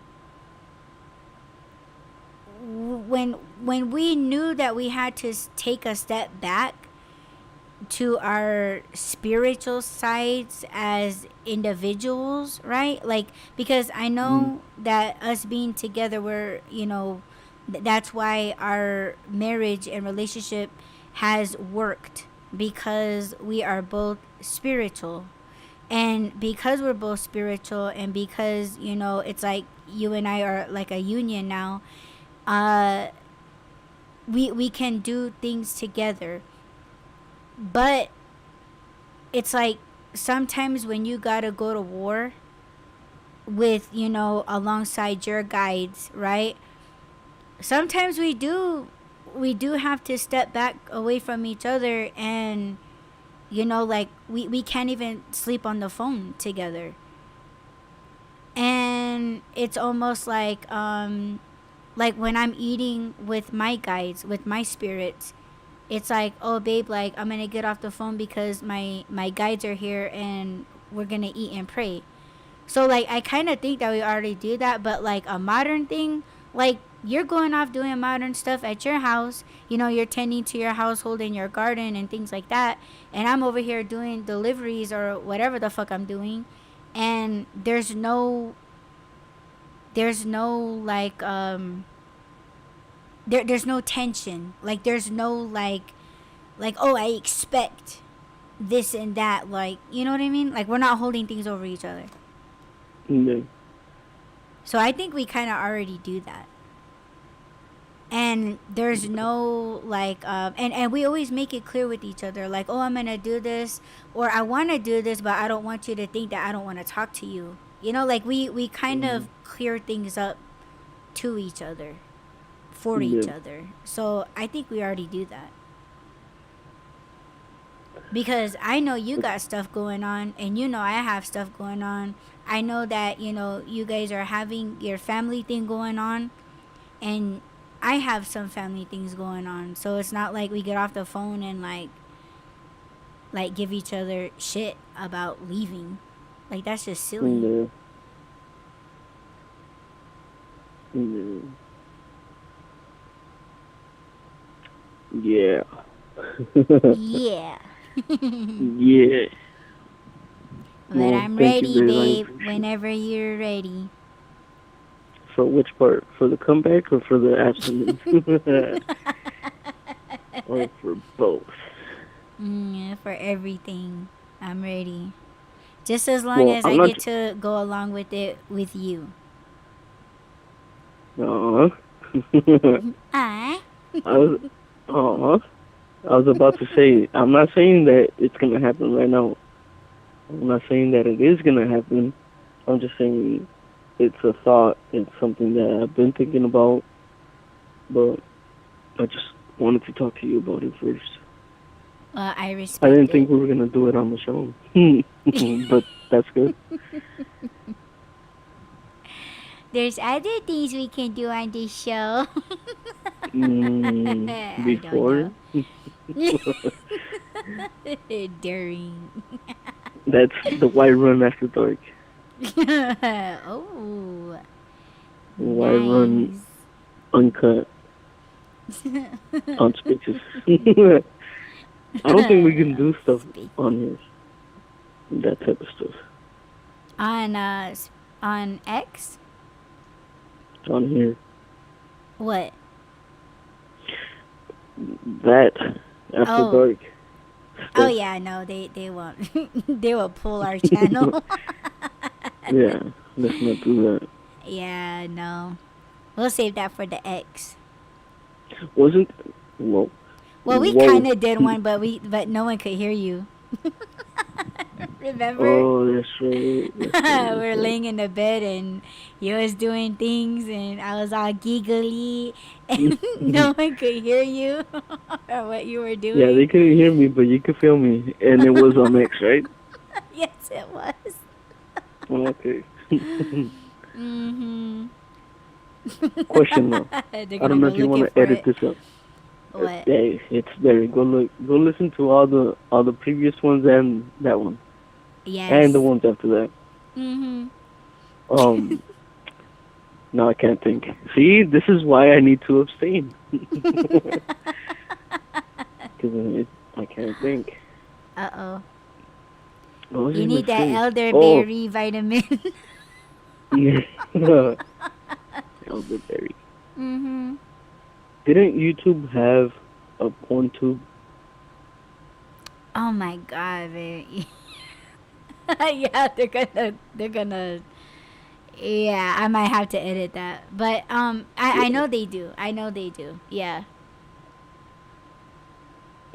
when we knew that we had to take a step back to our spiritual sides as individuals, right? Like because I Hmm. know that us being together, we're, you know, that's why our marriage and relationship has worked, because we are both spiritual. And because we're both spiritual, and because, you know, it's like you and I are like a union now, uh we can do things together. But it's like sometimes when you gotta go to war with, you know, alongside your guides, right? Sometimes we do have to step back away from each other, and you know, like we can't even sleep on the phone together. And it's almost like when I'm eating with my guides, with my spirits, it's like, oh babe, like I'm gonna get off the phone because my guides are here and we're gonna eat and pray. So like I kind of think that we already do that, but like a modern thing, like you're going off doing modern stuff at your house, you know, you're tending to your household and your garden and things like that, and I'm over here doing deliveries or whatever the fuck I'm doing, and there's no like there's no tension, like there's no like oh, I expect this and that, like, you know what I mean, like we're not holding things over each other. Yeah. So I think we kind of already do that. And there's no like and we always make it clear with each other, like, oh, I'm gonna do this, or I want to do this, but I don't want you to think that I don't want to talk to you, you know, like we kind Hmm. of clear things up to each other, for Yeah. each other. So I think we already do that, because I know you got stuff going on, and you know I have stuff going on. I know that, you know, you guys are having your family thing going on, and I have some family things going on. So it's not like we get off the phone and like give each other shit about leaving. Like that's just silly. Yeah. Yeah. Yeah. Yeah. Yeah. But Well, I'm thank you ready, very much. babe, whenever you're ready. For which part? For the comeback or for the abstinence? or for both? For everything. I'm ready. Just as long Well, as I'm I not. get to go along with it with you. Uh, Ah. I was. Uh, I was about to say. I'm not saying that it's gonna happen right now. I'm not saying that it is gonna happen. I'm just saying it's a thought. It's something that I've been thinking about, but I just wanted to talk to you about it first. Well, I I respect didn't it. think we were gonna do it on the show, but that's good. There's other things we can do on this show. I don't Before know. During. that's the White Run After Dark. Oh, White Run nice. Uncut, unspeeches. I don't think we can do stuff Speak. on here. That type of stuff On X? on here. What? That After Oh. Dark Oh stuff. yeah, no, they won't. They will pull our channel. Yeah, let's not do that. Yeah, no. We'll save that for the X. Wasn't whoa Well, we whoa. kind of did one, but no one could hear you. Remember? Oh, that's right. That's right. That's We're right. laying in the bed and you was doing things and I was all giggly and no one could hear you or what you were Yeah, they doing. couldn't hear me, but you could feel me, and it was on X, right? Yes, it was. Okay. Mm-hmm. Question though. They're I gonna don't know go if you looking want to for edit it. this up. What? Hey, it's there. Go look. Go listen to all the previous ones and that one and Yes. the ones after that. Mm-hmm. Um, no, I can't think. See, this is why I need to abstain because I can't think. Uh-oh. What was I You gonna need that say? elderberry vitamin. Oh, elderberry. Mm-hmm. Didn't YouTube have a porn tube? Oh my god, baby. Yeah, they're gonna yeah, I might have to edit that. But I know they do. I know they do. Yeah.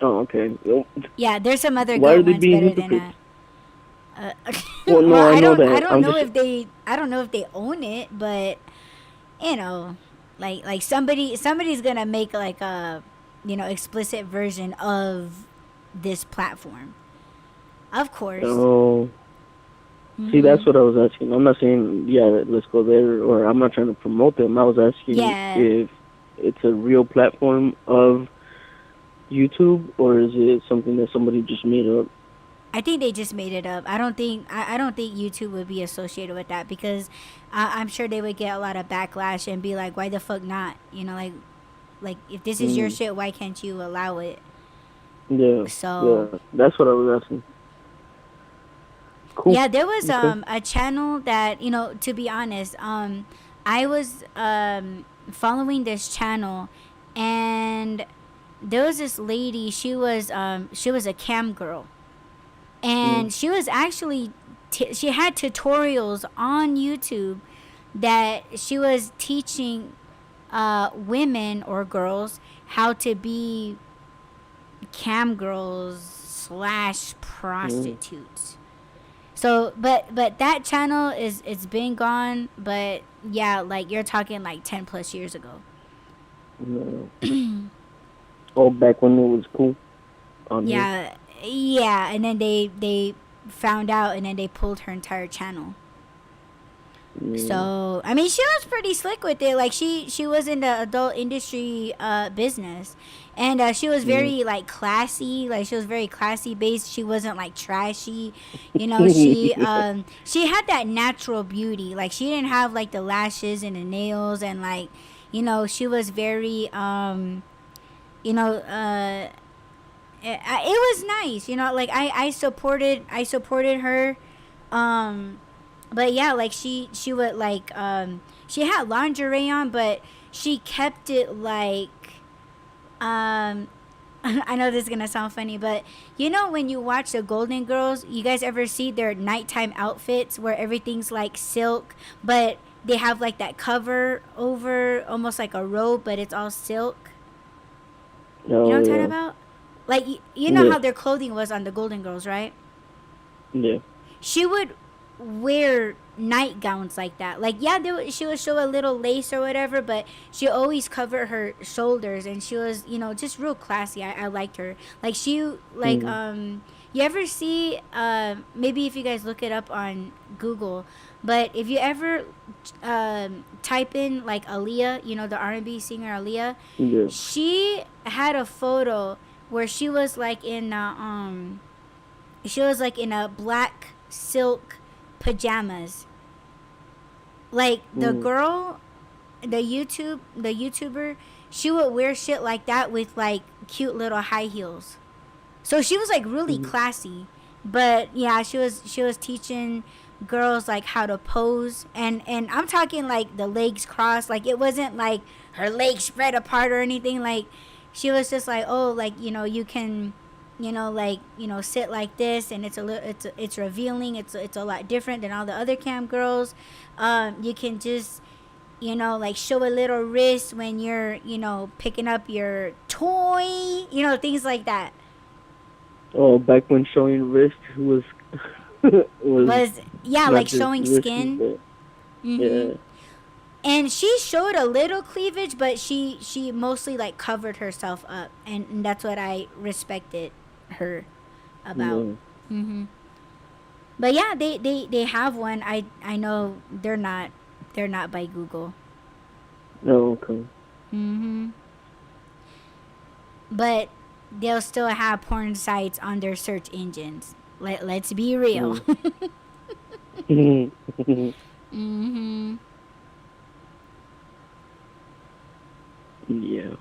Oh, okay. Well, Yeah, there's some other why are good they ones being better than hypocrites? uh Well, well, no, I know I that. don't I'm know just if they own it, but you know, like somebody's going to make like a explicit version of this platform. Of course. oh. See, that's Mhm. what I was asking. I'm not saying let's go there, or I'm not trying to promote them. I was asking Yeah. if it's a real platform of YouTube, or is it something that somebody just made up? I think they just made it up. I don't think YouTube would be associated with that because I'm sure they would get a lot of backlash and be like, why the fuck not? Like if this is your Mm, shit, why can't you allow it? yeah, So yeah. That's what I was asking. Cool. yeah, there was Okay. a channel that to be honest, I was following this channel, and there was this lady. She was a cam girl, Mm, and she was actually she had tutorials on YouTube that she was teaching women or girls how to be cam girls slash mm, prostitutes. So, but that channel it's been gone. But yeah, like you're talking like 10 plus years ago. no. Oh, back when it was cool on here. Yeah, yeah, and then they found out, and then they pulled her entire channel. Mm, So I mean, she was pretty slick with it. Like she was in the adult industry business, and she was mm. very like classy. Like she was very classy based. She wasn't like trashy. She had that natural beauty. Like she didn't have like the lashes and the nails, and like she was very you know it was nice. Like I supported her. Um but yeah, like she would like she had lingerie on, but she kept it like um I know this is gonna sound funny, but you know when you watch the Golden Girls, you guys ever see their nighttime outfits where everything's like silk, but they have like that cover over, almost like a robe, but it's all silk. You know Oh what I'm talking yeah, about? Like you know yeah, how their clothing was on the Golden Girls, right? yeah. She would wear nightgowns like that. Like yeah, she would show a little lace or whatever, but she always covered her shoulders, and she was just real classy. I liked her. Like she like Mm. you ever see maybe if you guys look it up on Google, but if you ever type in like Aaliyah, the R&B singer Aaliyah, Yeah. she had a photo where she was like in a black silk pajamas. Like the Mm. girl, the YouTuber, she would wear shit like that with like cute little high heels. So she was like really Mm. classy. But yeah, she was teaching girls like how to pose, and I'm talking like the legs crossed. Like it wasn't like her legs spread apart or anything. Like she was just like, oh, like you can sit like this, and it's a little it's revealing. It's a lot different than all the other cam girls. You can just like show a little wrist when you're picking up your toy, things like that. Oh, back when showing wrist was was Was yeah, not like just showing risky, skin. but Hmm. yeah. And she showed a little cleavage, but she mostly like covered herself up, and that's what I respected her about. Yeah. Hmm. But yeah, they have one. I know they're not by Google. Oh, okay. Hmm. But they'll still have porn sites on their search engines. Let's be real. Mm. Hmm. Yeah.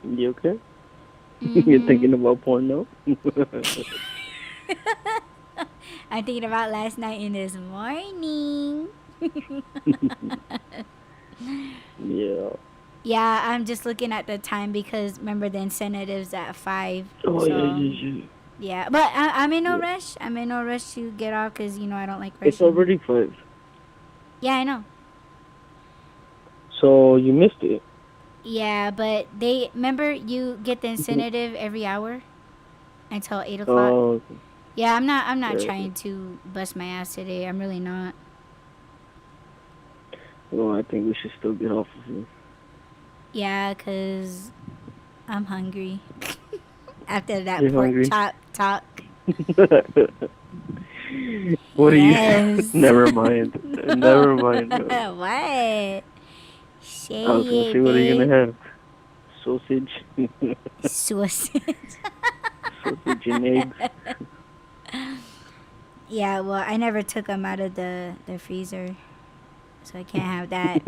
You okay? You're thinking about porn now? I'm thinking about last night and this morning. Yeah. Yeah, I'm just looking at the time because remember the incentive's at 5. Oh yeah, So yeah, yeah. yeah, but I'm in no Yeah. rush. I'm in no rush to get off because I don't like It's rushing. already 5. Yeah, I know. So you missed it. Yeah, but they remember you get the incentive every hour until 8 o'clock. Oh, okay. Yeah, I'm not Yeah. trying to bust my ass today. I'm really not. Well, I think we should still get off of here. Yeah, cause I'm hungry. After that You're pork hungry? chop talk. What are you? Yes. Never mind. Never mind. No. What? Say I was gonna it, say, what are you babe. gonna have? Sausage, Sausage. sausage and eggs. Yeah, well, I never took them out of the freezer, so I can't have that.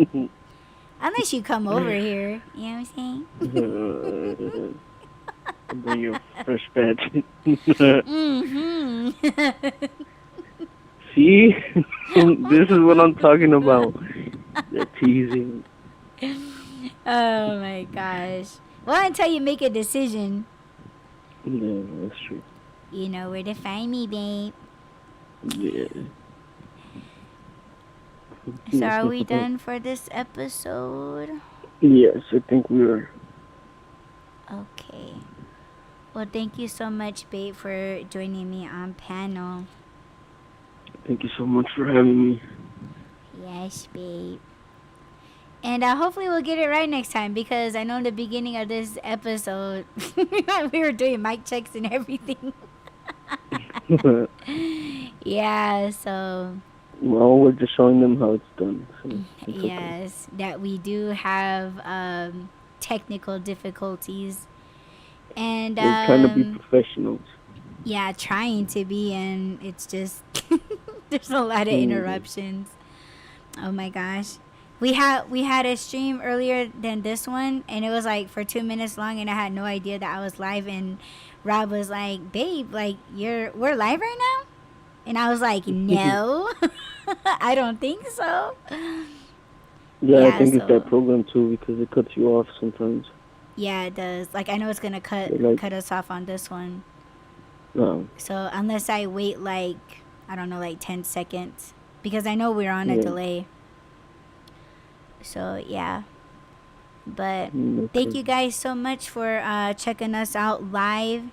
Unless you come over here, you know what I'm saying? Bring your fresh batch. Mm-hmm. See, this is what I'm talking about. The teasing. Oh my gosh. Well, until you make a decision, Yeah, that's true. you know where to find me, babe. Yeah. So are we done for this episode? Yes, I think we are. Okay. Well, thank you so much, babe, for joining me on panel. Thank you so much for having me. Yes, babe. And hopefully we'll get it right next time because I know in the beginning of this episode we were doing mic checks and everything. Yeah, so Well, we're just showing them how it's done. So it's okay. yes, that we do have technical difficulties. And We're trying to be professionals. yeah, trying to be, and it's just there's a lot of interruptions. Oh my gosh. We had a stream earlier than this one, and it was like for 2 minutes long, and I had no idea that I was live. And Rob was like, "Babe, like we're live right now," and I was like, "No, I don't think so." Yeah, I Yeah, think it's that so program too because it cuts you off sometimes. yeah, it does. Like I know it's gonna They're like, cut us off on this one. no, So unless I wait like I don't know, like 10 seconds, because I know we're on a yeah, delay. So yeah. But thank okay. you guys so much for checking us out live.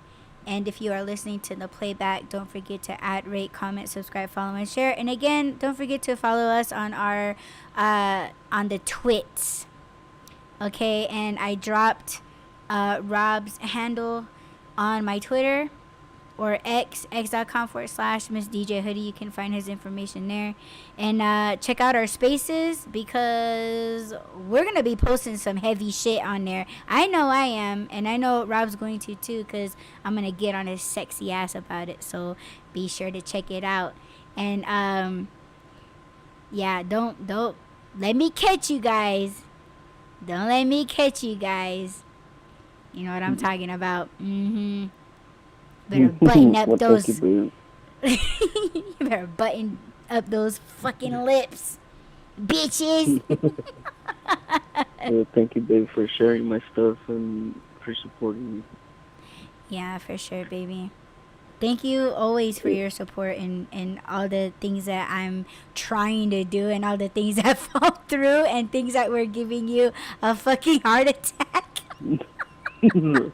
And if you are listening to the playback, don't forget to add, rate, comment, subscribe, follow, and share. And again, don't forget to follow us on our on the twits. Okay, and I dropped Rob's handle on my Twitter or x.com/Miss DJ Hoodie. You can find his information there. And check out our spaces because we're going to be posting some heavy shit on there. I know I am, and I know Rob's going to too because I'm going to get on his sexy ass about it. So be sure to check it out. And yeah, don't let me catch you guys. Don't let me catch you guys. You know what I'm talking about. Better button up Well, thank you, those. babe. You better button up those fucking lips, bitches. Thank you, babe, for sharing my stuff and for supporting me. Yeah, for sure, baby. Thank you always for your support and all the things that I'm trying to do and all the things that fall through and things that we're giving you a fucking heart attack. We're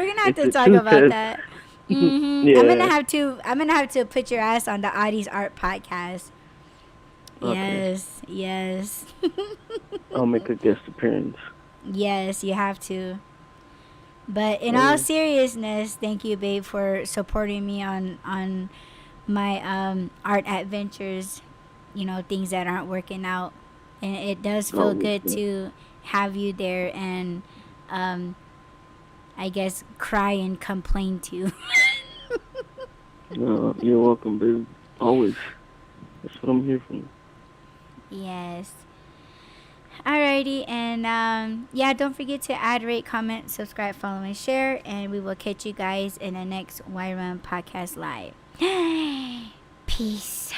gonna have It's to a talk true about test. that. Yeah. I'm gonna have to put your ass on the Audie's Art podcast. Okay. Yes. I'll make a guest appearance. Yes, you have to. But in all Okay. seriousness, thank you, babe, for supporting me on my art adventures. You know, things that aren't working out, and it does feel Always. good Yeah. to have you there and I guess cry and complain to. No, you're welcome, babe. Always. That's what I'm here for. Yes. Alrighty, and yeah, don't forget to add, rate, comment, subscribe, follow, and share, and we will catch you guys in the next Y Run Podcast Live. Peace.